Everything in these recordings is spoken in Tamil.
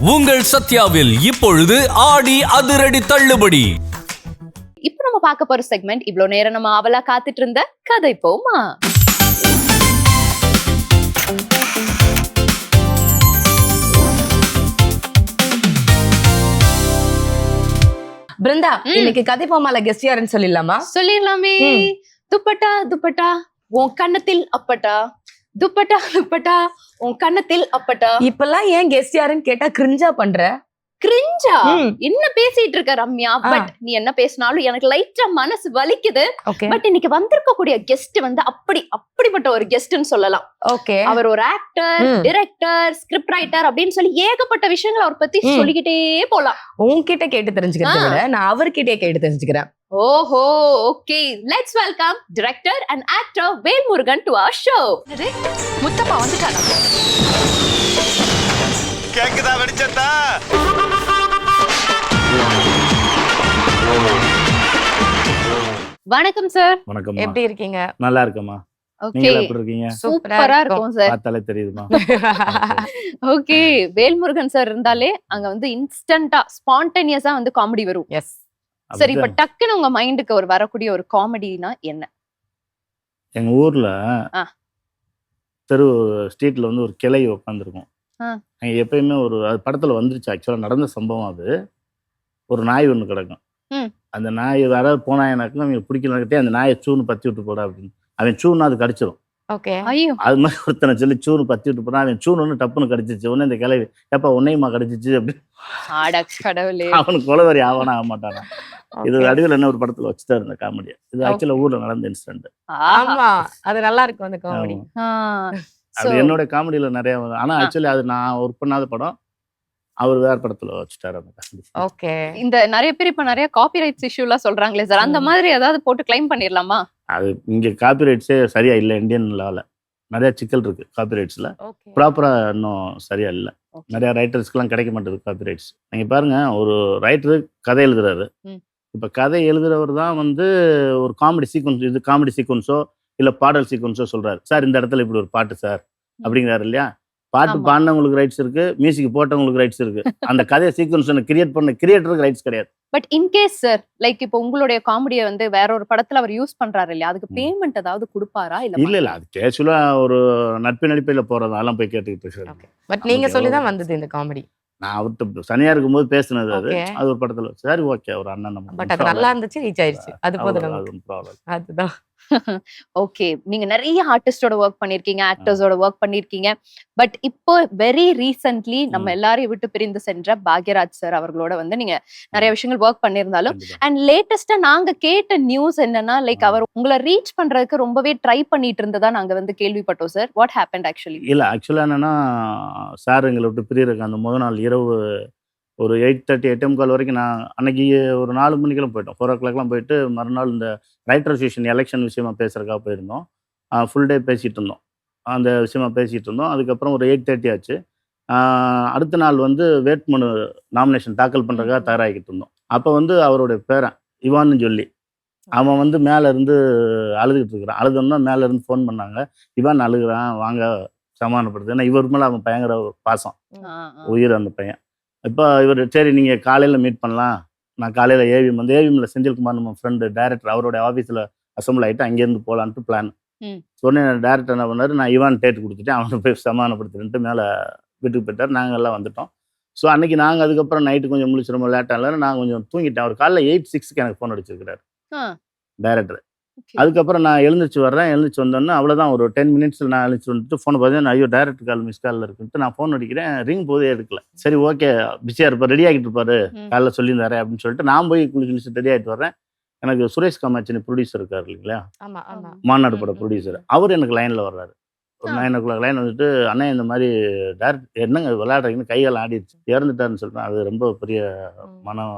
உங்கள் சத்யாவில் இப்பொழுது ஆடி அதிரடி தள்ளுபடி. இப்ப நம்ம பார்க்க போற செக்மெண்ட் இவ்வளவு நேரம் நம்ம ஆவலா காத்துட்டு இருந்த கதை போமா. பிருந்தா, இன்னைக்கு கதை போமால கெஸ்ட் யாருன்னு சொல்லிடலாமா? சொல்லிடலாமே. துப்பட்டா துப்பட்டா உன் கன்னத்தில் அப்பட்டா, துப்பட்டா துப்பட்டா உன் கன்னத்தில் அப்பட்டா. இப்பெல்லாம் ஏன் கெஸ்ட் யாருன்னு கேட்டா கிரிஞ்சா பண்ற? கிரிஞ்சா? என்ன பேசிட்டு இருக்க ரம்யா? பட் நீ என்ன பேசினாலும் எனக்கு லைட்டா மனசு வலிக்குது. பட் இன்னைக்கு வந்திருக்க கூடிய கெஸ்ட் வந்து அப்படிப்பட்ட ஒரு கெஸ்ட்னு சொல்லலாம். அவர் ஒரு ஆக்டர், டைரக்டர், ஸ்கிரிப்ட் ரைட்டர் அப்படின்னு சொல்லி ஏகப்பட்ட விஷயங்கள் அவர் பத்தி சொல்லிக்கிட்டே போலாம். உன்கிட்ட கேட்டு தெரிஞ்சுக்கிறத விட நான் அவர்கிட்டே கேட்டு தெரிஞ்சுக்கிறேன். ஓஹோ, okay. Let's welcome director and actor Velmurugan to our show. Muthappa வந்துட்டானா? கேக்குதா வெடிச்சதா? வணக்கம் சார். வணக்கம். எப்படி இருக்கீங்க? நல்லா இருக்கேம்மா. ஓகே, நீங்க எப்படி இருக்கீங்க? சூப்பரா இருக்கும் சார். பார்த்தாலே தெரியுதுமா. ஓகே, வேல்முருகன் சார் இருந்தாலே அங்க வந்து இன்ஸ்டன்ட்டா ஸ்பான்டேனியஸா வந்து காமெடி வரும். எஸ். சரி, இப்ப டக்குன்னு உங்க மைண்டுக்கு ஒரு வரக்கூடிய ஒரு காமெடினா என்ன? எங்க ஊர்ல தெரு ஸ்ட்ரீட்ல வந்து ஒரு கிளை உட்காந்துருக்கும். அங்க எப்பயுமே ஒரு அது படத்துல வந்துருச்சு. ஆக்சுவலா நடந்த சம்பவம் அது. ஒரு நாய் ஒண்ணு கிடக்கும். அந்த நாய் யாராவது போனாயனாக்கும் அவங்க பிடிக்கலக்கிட்டே அந்த நாயை சூன்னு பத்தி விட்டு போடா அப்படின்னு. அவன் சூன்னு அது கடிச்சிடும். அது மாதிரி ஒருத்தனை சொல்லி சூன்னு பத்தி விட்டு போனா அவன் சூன்னு ஒன்று டப்புன்னு கடிச்சிச்சு. உடனே இந்த கிளவி எப்ப உன்னையுமா கடிச்சிச்சு அப்படின்னு அவனுக்கு கொலவரி ஆவானா ஆக மாட்டானா. இது அடிவில் என்ன ஒரு படத்துல வச்சுதான் இருந்த காமெடியா. இது ஆக்சுவலா ஊர்ல நடந்த இன்சிடென்ட். ஆமா, அது நல்லா இருக்கும் அந்த காமெடி. அது என்னோட காமெடியில நிறைய. ஆனா ஆக்சுவலி அது நான் ஒர்க் பண்ணாத படம். அவர் வேற படத்துல வச்சுட்டாரு அந்த காமெடி. ஓகே. இந்த நிறைய பேர் இப்ப நிறைய காப்பிரைட்ஸ் இஷ்யூலாம் சொல்றாங்களே சார், அந்த மாதிரி ஏதாவது போட்டு கிளைம் பண்ணிடலாமா? அது இங்க காப்பிரைட்ஸே சரியா இல்லை. இந்தியன் லால நிறைய சிக்கல் இருக்கு காப்பிரைட்ஸ்ல. ப்ராப்பரா இன்னும் சரியா இல்லை. நிறைய ரைட்டர்ஸ்க்குலாம் கிடைக்க மாட்டேது காப்பிரைட்ஸ். நீங்க பாருங்க, ஒரு ரைட்டரு கதை எழுதுறாரு. இப்ப கதை எழுதுறவர் தான் வந்து ஒரு காமெடி சீக்வன்ஸ், இது காமெடி சீக்வன்ஸோ இல்ல பாடல் சீக்வன்ஸோ சொல்றாரு. சார் இந்த இடத்துல இப்படி ஒரு பாட்டு சார் அப்படிங்கிறாரு இல்லையா? பாட்டு பாடினவங்களுக்கு ரைட்ஸ் இருக்கு, மியூசிக் போட்டவங்களுக்கு ரைட்ஸ் இருக்கு. அந்த கதையை சீக்வன்ஸ் கிரியேட் பண்ண கிரியேட்டருக்கு ரைட்ஸ் கிடையாது. பட் இன்கேஸ் சார், லைக் இப்போ உங்களுடைய காமெடியை வந்து வேற ஒரு படத்துல அவர் யூஸ் பண்றாரு இல்லையா, அதுக்கு பேமெண்ட் ஏதாவது கொடுப்பாரா? இல்ல அது கேஷுவலா ஒரு நட்பு நடிப்பையில போறதெல்லாம் போய் கேட்டுக்கிட்டு. பட் நீங்க சொல்லிதான் வந்தது இந்த காமெடி. நான் அவர்கிட்ட சனியா இருக்கும்போது பேசுனது. அது ஒரு படத்துல சரி ஓகே ஒரு அண்ணன். பட் அது நல்லா இருந்துச்சு, ரீச் ஆயிருச்சு. அது போதும். அதுதான். ஓகே, நீங்க நிறைய ஆர்டிஸ்டோட ஒர்க் பண்ணிருக்கீங்க, ஆக்டர்ஸோட ஒர்க் பண்ணிருக்கீங்க. பட் இப்போ வெரி ரீசென்ட்லி நம்ம எல்லாரையும் விட்டு பிரிந்து சென்ற பாக்யராஜ் சார் அவர்களோட வந்து நீங்க நிறைய விஷயங்கள் ஒர்க் பண்ணிருந்தாலும் அண்ட் லேட்டஸ்டா நாங்க கேட்ட நியூஸ் என்னன்னா, லைக் அவர் உங்களை ரீச் பண்றதுக்கு ரொம்பவே ட்ரை பண்ணிட்டு இருந்ததா நாங்க வந்து கேள்விப்பட்டோம் சார். What happened actually? இல்ல ஆக்சுவலா என்னன்னா, சார் எங்களை விட்டு பிரியறதுக்கு அந்த முதல் நாள் இரவு ஒரு 8:30 8:45 வரைக்கும் நான் அன்னைக்கு ஒரு 4 மணிக்கெல்லாம் போயிட்டோம். 4 o'clockலாம் போயிட்டு மறுநாள் இந்த ரைட்டர் அசோசியேஷன் எலெக்ஷன் விஷயமா பேசுறதுக்காக போயிருந்தோம். ஃபுல் டே பேசிகிட்டு இருந்தோம். அந்த விஷயமா பேசிகிட்டு இருந்தோம். அதுக்கப்புறம் ஒரு 8:30 ஆச்சு. அடுத்த நாள் வந்து வேட்புமனு நாமினேஷன் தாக்கல் பண்ணுறதுக்காக தயாராகிக்கிட்டு இருந்தோம். அப்போ வந்து அவருடைய பேரன் இவான்னு சொல்லி அவன் வந்து மேலே இருந்து அழுதுகிட்டு இருக்கிறான். அழுதோன்னா மேலே இருந்து ஃபோன் பண்ணாங்க, இவான் அழுகுறான் வாங்க சமாதானப்படுத்து. ஏன்னா இவர் மேலே அவன் பயங்கர பாசம், உயிர் அந்த பையன். இப்போ இவர் சரி நீங்கள் காலையில் மீட் பண்ணலாம். நான் காலையில் ஏவிஎம்மில் செந்தில்குமார் நம்ம ஃப்ரெண்டு டைரக்டர் அவரோட ஆஃபீஸில் அசம்பிள் ஆகிட்டு அங்கேருந்து போகலான்ட்டு பிளான். சொன்னே டேரக்டர் என்ன பண்ணார், நான் இவான் டேட் கொடுத்துட்டேன், அவனை போய் சமாதானப்படுத்துட்டு மேலே வீட்டுக்கு போயிட்டார். நாங்கள் எல்லாம் வந்துட்டோம். ஸோ அன்றைக்கி நாங்கள் அதுக்கப்புறம் நைட்டு கொஞ்சம் முழிச்சு ரொம்ப லேட்டாக இல்லை, நான் கொஞ்சம் தூங்கிட்டேன். அவர் காலைல 8:06 எனக்கு ஃபோன் அடிச்சிருக்கிறார் டைரக்டர். அதுக்கப்புறம் நான் எழுந்திரிச்சு வந்தோன்னே அவ்வளோதான். ஒரு 10 மினிட்ஸில் நான் எழுந்திரிச்சு வந்துட்டு ஃபோனை பார்த்தேன். ஐயோ டைரக்டர் கால் மிஸ் காலில் இருக்குன்ட்டு நான் ஃபோன் அடிக்கிறேன். ரிங் போதே எடுக்கல. சரி ஓகே பிஸியாக இருப்பார், ரெடி ஆகிட்டு இருப்பாரு, காலைல சொல்லியிருந்தாரு அப்படின்னு சொல்லிட்டு நான் போய் குளிச்சு ரெடி ஆகிட்டு வரேன். எனக்கு சுரேஷ் காமாட்சி ப்ரொடியூசர் இருக்கார் இல்லைங்களா, மாநாடு பட ப்ரொடியூசர், அவர் எனக்கு லைனில் வர்றாரு. ஒரு 9 o'clock லைன் வந்துட்டு, அண்ணே இந்த மாதிரி டேரக்டர் என்னங்க விளையாடுறீங்கன்னு கையால் ஆடிடுச்சு, இறந்துட்டாருன்னு சொல்கிறேன். அது ரொம்ப பெரிய மன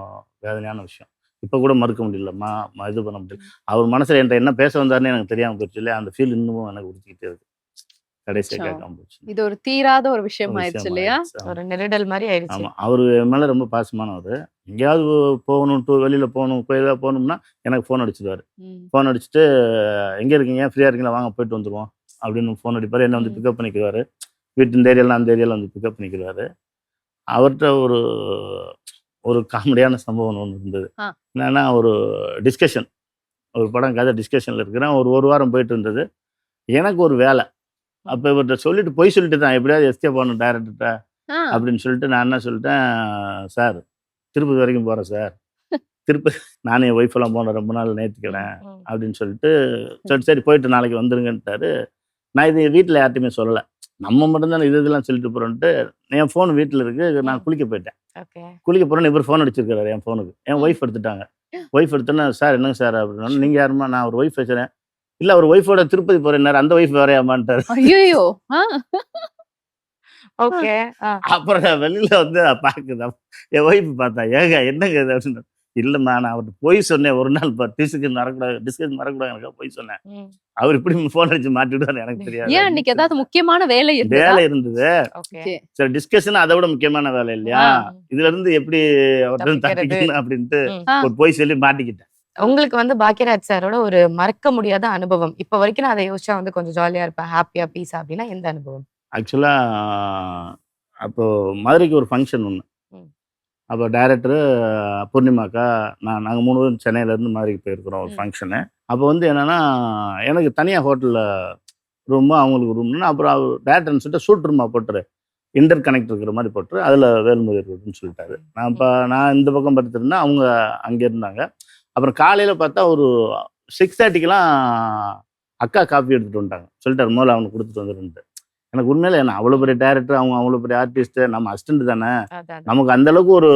வேதனையான விஷயம். இப்போ கூட மறுக்க முடியலம்மா, இது பண்ண முடியல. அவர் மனசில் என்கிட்ட என்ன பேச வந்தாருன்னு எனக்கு தெரியாமல் போச்சு இல்லையா. அந்த ஃபீல் இன்னமும் எனக்கு உறுத்திக்கிட்டே இருக்கு. கடைசியாக கேட்காம போச்சு. இது ஒரு தீராத ஒரு விஷயம் ஆயிடுச்சு இல்லையா, ஒரு நெருடல் மாதிரி ஆயிடுச்சு. ஆமாம், அவர் மேலே ரொம்ப பாசமானவர். எங்கேயாவது போகணும், வெளியில் போகணும், கோயிலாக போகணும்னா எனக்கு ஃபோன் அடிச்சிடுவார். ஃபோன் அடிச்சுட்டு எங்கே இருக்கீங்க, ஃப்ரீயாக இருக்கீங்களா, வாங்க போயிட்டு வந்துடுவோம் அப்படின்னு ஃபோன் அடிப்பார். என்னை வந்து பிக்கப் பண்ணிக்குவார். வீட்டு இந்த ஏரியாவில் அந்த ஏரியாவில் வந்து பிக்கப் பண்ணிக்குவார். அவர்கிட்ட ஒரு ஒரு காமெடியான சம்பவம் ஒன்று இருந்தது. ஆ. என்னன்னா ஒரு டிஸ்கஷன், ஒரு படம் கதை டிஸ்கஷனில் இருக்கிறேன். ஒரு வாரம் போயிட்டு இருந்தது. எனக்கு ஒரு வேலை. அப்போ இவர்கிட்ட சொல்லிட்டு பொய் சொல்லிட்டு தான் எப்படியாவது எஸ்கேப் பண்ணணும் டைரக்டர்கிட்ட ஆ. அப்படின்னு சொல்லிட்டு நான் என்ன சொல்லிட்டேன், சார் திருப்பதி வரைக்கும் போகிறேன் சார், திருப்பதி நானும் என் ஒய்ஃபெல்லாம் போனேன் ரொம்ப நாள் நேர்த்திக்கிறேன் அப்படின்னு சொல்லிட்டு, சரி சரி போயிட்டு நாளைக்கு வந்துருங்கன்ட்டாரு. நான் இது வீட்டில் யார்ட்டையுமே சொல்லலை. நம்ம மட்டும்தான் இதெல்லாம் சொல்லிட்டு போகிறோன்ட்டு என் ஃபோன் வீட்டில் இருக்குது. நான் குளிக்க போயிட்டேன். ஓகே. குளிக்க போகிறேன்னு இவர் ஃபோன் அடிச்சிருக்காரு என் ஃபோனுக்கு. என் ஒய்ஃப் எடுத்துட்டாங்க. ஒய்ஃப் எடுத்தோன்னே, சார் என்னங்க சார் அப்படின்னா, நீங்கள் யாருமா? நான் ஒரு ஒய்ஃப் பேசுகிறேன். இல்லை அவர் ஒய்ஃபோட திருப்பதி போகிறேன்னாரு, அந்த ஒய்ஃப் வேறையாமான்ட்டார். ஐயோ. ஓகே. அப்புறம் நான் வெளியில் வந்து பார்க்குறேன். என் ஒய்ஃப் பார்த்தா, ஏங்க என்னங்க இது அப்படின்னு. இல்லைம்மா நான் அவர்கிட்ட போய் சொன்னேன் ஒரு நாள் டிஸ்கஷன் மறக்கூடாது எனக்கு போய் சொன்னேன். அவர் இப்படி ஃபோன் அடிச்சு மாட்டி விடுவார் எனக்கு தெரியாது. ஏன் அன்னைக்கு ஏதாவது முக்கியமான வேலை வேலை இருந்தது. ஓகே. சரி டிஸ்கஷன் அதை விட முக்கியமான வேலை இல்லையா? இதுல இருந்து எப்படி அவர்கிட்ட தப்பிக்கணும் அப்படின்ட்டு ஒரு போய் சொல்லி மாட்டிக்கிட்டேன். உங்களுக்கு வந்து பாக்யராஜ் சாரோட ஒரு மறக்க முடியாத அனுபவம், இப்ப வரைக்கும் நான் அதை யோசிச்சா வந்து கொஞ்சம் ஜாலியா இருப்பேன், ஹாப்பியா பீஸா அப்படின்னா எந்த அனுபவம்? ஆக்சுவலாக அப்போ மதுரைக்கு ஒரு ஃபங்க்ஷன் ஒன்று. அப்போ டைரக்டரு பூர்ணிமாக்கா நாங்கள் 3 பேரும் சென்னையிலேருந்து மதுரைக்கு போயிருக்கிறோம் ஒரு ஃபங்க்ஷனு. அப்போ வந்து என்னென்னா எனக்கு தனியாக ஹோட்டலில் ரூமு, அவங்களுக்கு ரூம்னு, அப்புறம் அவர் டேரக்டர்னு சொல்லிட்டு சூட் ரூமாக போட்டுரு, இன்டர் கனெக்ட் இருக்கிற மாதிரி போட்டுரு, அதில் வேல்முறை இருக்குன்னு சொல்லிட்டாரு. நான் இந்த பக்கம் படுத்திருந்தேன், அவங்க அங்கே இருந்தாங்க. அப்புறம் காலையில் பார்த்தா ஒரு 6:30க்கெலாம் அக்கா காஃபி எடுத்துகிட்டு வந்துட்டாங்க. சொல்லிட்டாரு முதல்ல அவனுக்கு கொடுத்துட்டு வந்துருன்ட்டு. எனக்கு உண்மையில என்ன அவ்வளோ பெரிய டேரக்டர், அவங்க அவ்வளோ பெரிய ஆர்டிஸ்ட்டு, நம்ம அசிஸ்டன்ட் தானே, நமக்கு அந்த அளவுக்கு ஒரு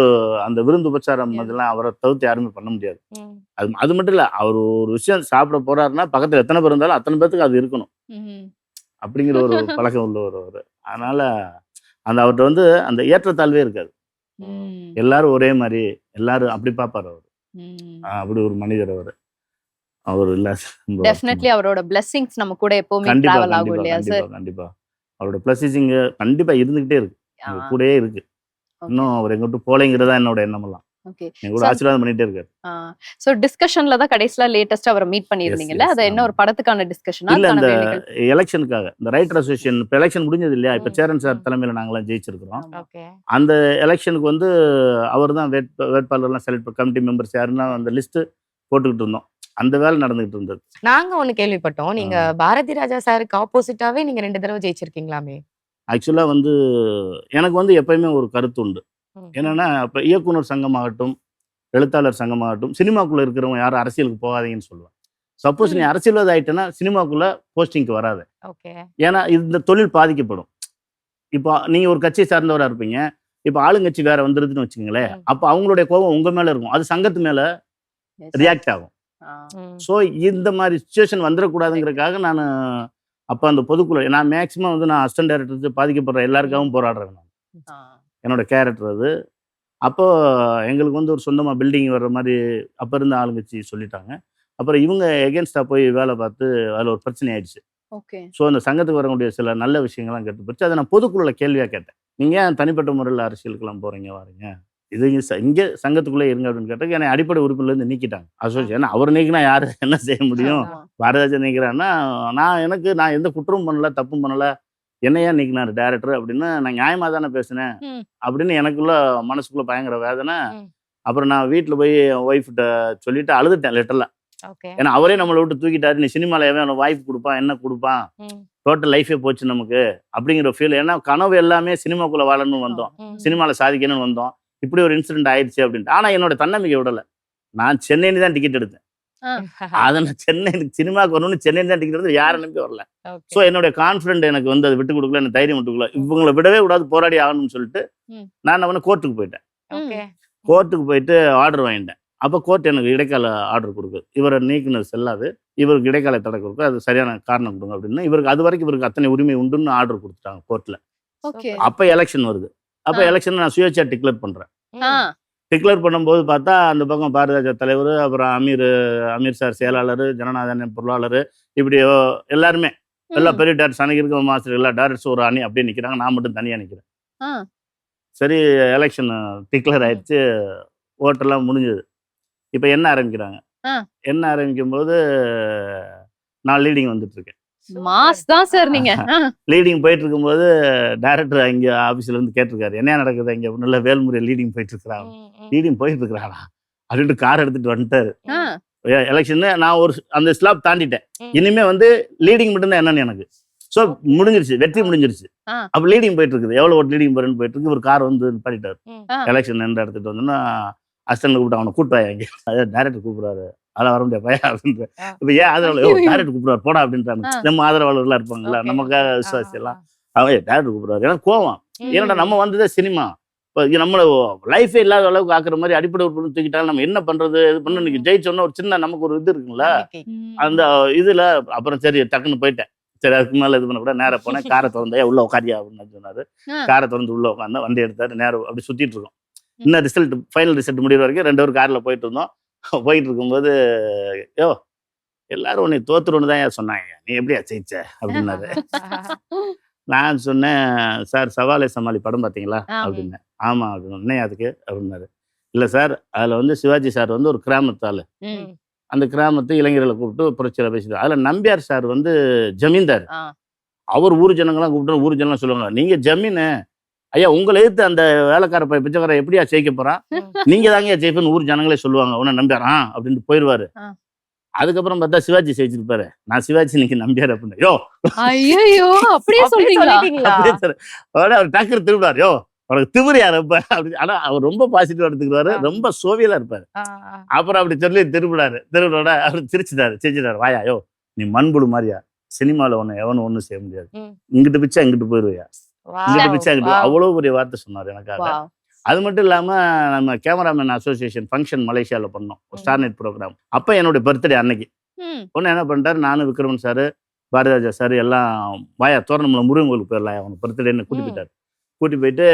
அந்த விருந்து உபச்சாரம் அதெல்லாம் அவரை தவிர்த்து யாருமே பண்ண முடியாது. அது மட்டும் இல்லை, அவர் ஒரு விஷயம் சாப்பிட போறாருன்னா பக்கத்தில் எத்தனை பேர் இருந்தாலும் அத்தனை பேருக்கு அது இருக்கணும் அப்படிங்கிற ஒரு பழக்கம் உள்ளவர் அவர். அதனால அந்த அவர்கிட்ட வந்து அந்த ஏற்றத்தாழ்வே இருக்காது. எல்லாரும் ஒரே மாதிரி, எல்லாரும் அப்படி பார்ப்பார் அவர். அப்படி ஒரு மனிதர் அவர். அவர் இல்ல டெஃபினெட்லி அவரோட பிளெஸிங்ஸ் நம்ம கூட எப்பவுமே கண்டிப்பா டிராவல் ஆகும் கண்டிப்பா இல்லையா சார்? கண்டிப்பா கண்டிப்பா அவரோட பிளஸிங் கண்டிப்பா இருந்துகிட்டே இருக்கு, எங்க கூடயே இருக்கு. இன்னும் அவர் எங்க விட்டு போலேங்கிறதா என்னோட எண்ணம் எல்லாம். ஓகே. எங்க கூட ஆசீர்வாதம் பண்ணிட்டே இருக்காரு. சோ டிஸ்கஷன்ல தான் கடைசில லேட்டஸ்டா அவரை மீட் பண்ணிருந்தீங்கல்ல, அது என்ன ஒரு படத்துக்கான டிஸ்கஷனா? இல்ல இந்த எலெக்ஷனுக்காக, இந்த ரைட்டர் அசோசியேஷன் இப்ப எலெக்ஷன் முடிஞ்சது இல்லையா, இப்ப சேரன் சார் தலைமையில நாங்களாம் ஜெயிச்சிருக்கிறோம். ஓகே. அந்த எலெக்ஷனுக்கு வந்து அவர் தான் வேட்பாளர்லாம் செலக்ட் கமிட்டி மெம்பர்ஸ் யாருன்னா அந்த லிஸ்ட் போட்டுக்கிட்டு இருந்தோம். அந்த வேலை நடந்துகிட்டு இருந்தது. நாங்க ஒண்ணு கேள்விப்பட்டோம், நீங்க பாரதி ராஜா சாருக்கு ஆப்போசிட்டாவே நீங்க 2 தடவை ஜெயிச்சிருக்கீங்களாமே? ஆக்சுவலா வந்து எனக்கு வந்து எப்பயுமே ஒரு கருத்து உண்டு. என்னன்னா இப்ப இயக்குனர் சங்கமாகட்டும், எழுத்தாளர் சங்கமாகட்டும், சினிமாக்குள்ள இருக்கிறவங்க யாரும் அரசியலுக்கு போகாதீங்கன்னு சொல்லுவேன். சப்போஸ் நீ அரசியல்வாதி ஆயிட்டேன்னா சினிமாக்குள்ள போஸ்டிங்க்கு வராது. ஓகே. ஏன்னா இந்த தொழில் பாதிக்கப்படும். இப்போ நீங்க ஒரு கட்சியை சார்ந்தவரா இருப்பீங்க, இப்போ ஆளுங்கட்சி வேற வந்துருதுன்னு வச்சுக்கோங்களேன், அப்போ அவங்களுடைய கோபம் உங்க மேல இருக்கும், அது சங்கத்து மேல ரியாக்ட் ஆகும். ஸோ இந்த மாதிரி சுச்சுவேஷன் வந்துடக்கூடாதுங்கிறதுக்காக நான் அப்போ அந்த பொதுக்குழு, நான் மேக்சிமம் வந்து நான் அசிஸ்டன்ட் டைரக்டர் பாதிக்கப்படுற எல்லாருக்காகவும் போராடுறேன். நான் என்னோட கேரக்டர் அது. அப்போ எங்களுக்கு வந்து ஒரு சொந்தமாக பில்டிங் வர்ற மாதிரி அப்போ இருந்த ஆளுங்கட்சி சொல்லிட்டாங்க. அப்புறம் இவங்க எகென்ஸ்டாக போய் வேலை பார்த்து அதில் ஒரு பிரச்சனை ஆயிடுச்சு. ஸோ அந்த சங்கத்துக்கு வரக்கூடிய சில நல்ல விஷயங்கள்லாம் கேட்டு போச்சு. அதை நான் பொதுக்குழுல கேள்வியாக கேட்டேன், நீங்கள் ஏன் தனிப்பட்ட முறையில் அரசியலுக்கெல்லாம் போகிறீங்க வாரீங்க, இது இங்கே சங்கத்துக்குள்ளே இருங்க அப்படின்னு கேட்டதுக்கு என்னை அடிப்படை உறுப்பிலேருந்து நீக்கிட்டாங்க அசோசியேஷன். அவர் நீக்கினா யார் என்ன செய்ய முடியும்? பாரதிராஜா நீக்கிறான்னா நான் எந்த குற்றமும் பண்ணல, தப்பும் பண்ணல, என்னையா நீக்கினார் டேரக்டர் அப்படின்னு நான் நியாயமாக தானே பேசினேன் அப்படின்னு எனக்குள்ள மனசுக்குள்ள பயங்கர வேதனை. அப்புறம் நான் வீட்டில் போய் என் ஒய்ஃப்கிட்ட சொல்லிட்டு அழுதுட்டேன் லெட்டரில். ஏன்னா அவரே நம்மளை விட்டு தூக்கிட்டாரு, நீ சினிமாவில் எவன் வாய்ப்பு கொடுப்பான், என்ன கொடுப்பான், டோட்டல் லைஃபே போச்சு நமக்கு அப்படிங்கிற ஃபீல். ஏன்னா கனவு எல்லாமே சினிமாக்குள்ளே வாழணும்னு வந்தோம், சினிமாவில் சாதிக்கணும்னு வந்தோம், இப்படி ஒரு இன்சிடென்ட் ஆயிடுச்சு அப்படின்ட்டு. ஆனா என்னோட தன்னம்பிக்கை விடலை. நான் சென்னைன்னு தான் டிக்கெட் எடுத்தேன். அதை நான் சினிமாவுக்கு வரணும்னு சென்னைன்னு தான் டிக்கெட் எடுத்து, யாரை நம்பி வரல. ஸோ என்னுடைய கான்ஃபிடென்ட் எனக்கு வந்து அதை விட்டு கொடுக்கல, எனக்கு தைரியம் விட்டு கொடுக்கல. இவங்களை விடவே கூடாது, போராடி ஆகணும்னு சொல்லிட்டு நான் அவனை கோர்ட்டுக்கு போயிட்டேன். கோர்ட்டுக்கு போயிட்டு ஆர்டர் வாங்கிட்டேன். அப்போ கோர்ட் எனக்கு இடைக்கால ஆர்டர் கொடுக்குது, இவரை நீக்கினது செல்லாது, இவருக்கு இடைக்கால தடை கொடுக்க, அது சரியான காரணம் கொடுங்க அப்படின்னு. இவருக்கு அது வரைக்கும் இவருக்கு அத்தனை உரிமை உண்டுன்னு ஆர்டர் கொடுத்துட்டாங்க கோர்ட்டில். அப்போ எலெக்ஷன் வருது. அப்போ எலெக்ஷன் நான் சுயேட்சையா டிக்ளேர் பண்றேன். டிக்ளேர் பண்ணும்போது பார்த்தா அந்த பக்கம் பாரதிராஜா தலைவர், அப்புறம் அமீர் சார் செயலாளர், ஜனநாதன் பொருளாளர், இப்படி எல்லாருமே எல்லா பெரிய டேரக்டர்ஸ் அன்னைக்கு இருக்க மாஸ்டர் எல்லா டேரக்டர்ஸ் ஒரு அணி அப்படியே நிற்கிறாங்க, நான் மட்டும் தனியாக நிற்கிறேன். சரி எலெக்ஷன் டிக்ளேர் ஆயிடுச்சு, ஓட்டெல்லாம் முடிஞ்சது. இப்போ என்ன ஆரம்பிக்கிறாங்க. என்ன ஆரம்பிக்கும் போது நான் லீடிங் வந்துட்டு இருக்கேன். மாஸ் தான் சார் நீங்க. லீடிங் போயிட்டு இருக்கும்போது டைரக்டர் அங்கே ஆஃபீஸ்ல இருந்து கேட்டிருக்காரு, என்ன நடக்குது இங்கே நல்ல வேல்முறை லீடிங் போயிட்டு இருக்கிறான், லீடிங் போயிட்டு இருக்கிறானா அப்படின்ட்டு கார் எடுத்துட்டு வந்துட்டாரு. எலெக்ஷன் நான் ஒரு அந்த ஸ்லாப் தாண்டிட்டேன், இனிமே வந்து லீடிங் மட்டும்தான் என்னன்னு எனக்கு. ஸோ முடிஞ்சிருச்சு, வெற்றி முடிஞ்சிருச்சு. அப்போ லீடிங் போயிட்டு இருக்குது, எவ்வளோ ஒரு லீடிங் போறேன்னு போயிட்டு இருக்கு. ஒரு கார் வந்து பண்ணிட்டாரு. எலெக்ஷன் எந்த எடுத்துட்டு வந்தோன்னா அசிஸ்டன்ட் கூப்பிட்டு அவனை கூப்பிட்டாயா இங்கே, அதாவது டைரக்டர் கூப்பிடுறாரு, அதெல்லாம் வர முடியாது பையன் அப்படின்ற. இப்போ ஏன் ஆதரவாளர் டைரக்டர் கூப்பிடுறாரு போடா அப்படின்றாங்க. நம்ம ஆதரவாளர்லாம் இருப்பாங்கல்ல, நமக்காக விசுவாசி எல்லாம், அவன் டைரக்டர் கூப்பிடுறாரு. ஏன்னா கோவம், ஏன்னா நம்ம வந்ததே சினிமா, இப்போ நம்மளை லைஃபே இல்லாத அளவுக்கு ஆக்குற மாதிரி அடிப்படை ஒரு தூக்கிட்டாலும் நம்ம என்ன பண்றது, இது பண்ண இன்னைக்கு ஜெயிச்சோன்னா ஒரு சின்ன நமக்கு ஒரு இது இருக்குங்களா அந்த இதுல. அப்புறம் சரி டக்குன்னு போயிட்டேன், சரி அதுக்கு மேலே இது பண்ண கூட நேராக போனேன். காரை திறந்தா உள்ள உட்காரியா அப்படின்னு சொன்னாரு. காரை திறந்து உள்ள உட்காந்தா வண்டி எடுத்தாரு, நேரம் அப்படி சுத்திட்டு இருக்கோம். இன்னும் ரிசல்ட் ஃபைனல் ரிசல்ட் முடிகிற வரைக்கும் 2 பேரும் காரில் போயிட்டு இருந்தோம். போயிட்டு இருக்கும்போது யோ எல்லாரும் உன்னை தோத்துருன்னு தான் ஏன் சொன்னாங்க, நீ எப்படியா ஜெயிச்ச அப்படின்னாரு. நான் சொன்னேன், சார் சவாலே சமாளி படம் பார்த்தீங்களா அப்படின்னு. ஆமா அப்படின்னு. என்ன அதுக்கு அப்படின்னாரு. இல்லை சார், அதில் வந்து சிவாஜி சார் வந்து ஒரு கிராமத்தால், அந்த கிராமத்து இளைஞர்களை கூப்பிட்டு புரட்சியில் பேசிட்டு, அதில் நம்பியார் சார் வந்து ஜமீன்தார். அவர் ஊர் ஜனங்கள்லாம் கூப்பிட்டு ஊர் ஜனங்கள்லாம் சொல்லுவாங்க, நீங்க ஜமீனு ஐயா, உங்களை எதிர்த்து அந்த வேலைக்கார பிச்சைக்காரன் எப்படியா ஜெயிக்க போறான், நீங்க தாங்க ஜெயிப்புன்னு ஊர் ஜனங்களே சொல்லுவாங்க, உன்னை நம்பியாரா அப்படின்ட்டு போயிடுவாரு. அதுக்கப்புறம் பார்த்தா சிவாஜி ஜெயிச்சிருப்பாரு. நான் சிவாஜி நீங்க நம்பியார் அப்படின்னு. யோ ஐயோ அப்படியே சொல்றீங்களா? அவர் டக்குனு திருவிழார், யோ அவருக்கு திமிரியார் அப்ப அப்படி. ஆனா அவர் ரொம்ப பாசிட்டிவா எடுத்துக்கிறாரு, ரொம்ப சோவியலா இருப்பாரு. அப்புறம் அப்படி சொல்லி திருவிழோட அவர் சிரிச்சுட்டாரு, வாயா யோ நீ மண்புழு மாதிரியா, சினிமாவில் ஒன்று எவனும் ஒன்றும் செய்ய முடியாது, இங்கிட்டு பிச்சா இங்கிட்டு போயிடுவையா, இங்கிட்டு பிச்சா இங்கிட்டு. அவ்வளோ பெரிய வார்த்தை சொன்னார் எனக்காக. அது மட்டும் இல்லாமல் நம்ம கேமராமேன் அசோசியேஷன் ஃபங்க்ஷன் மலேசியாவில் பண்ணோம், ஸ்டார் நைட் ப்ரோக்ராம். அப்போ என்னுடைய பர்த்டே அன்னைக்கு ஒன்று என்ன பண்ணிட்டாரு, நானும் விக்ரமன் சார், பாரதிராஜா சார் எல்லாம் வாயா தோரணம்ல முருகன் கோயிலுக்கு போயிடலாம், அவனுக்கு பர்த்டேன்னு கூட்டி போயிட்டார். கூட்டி போயிட்டு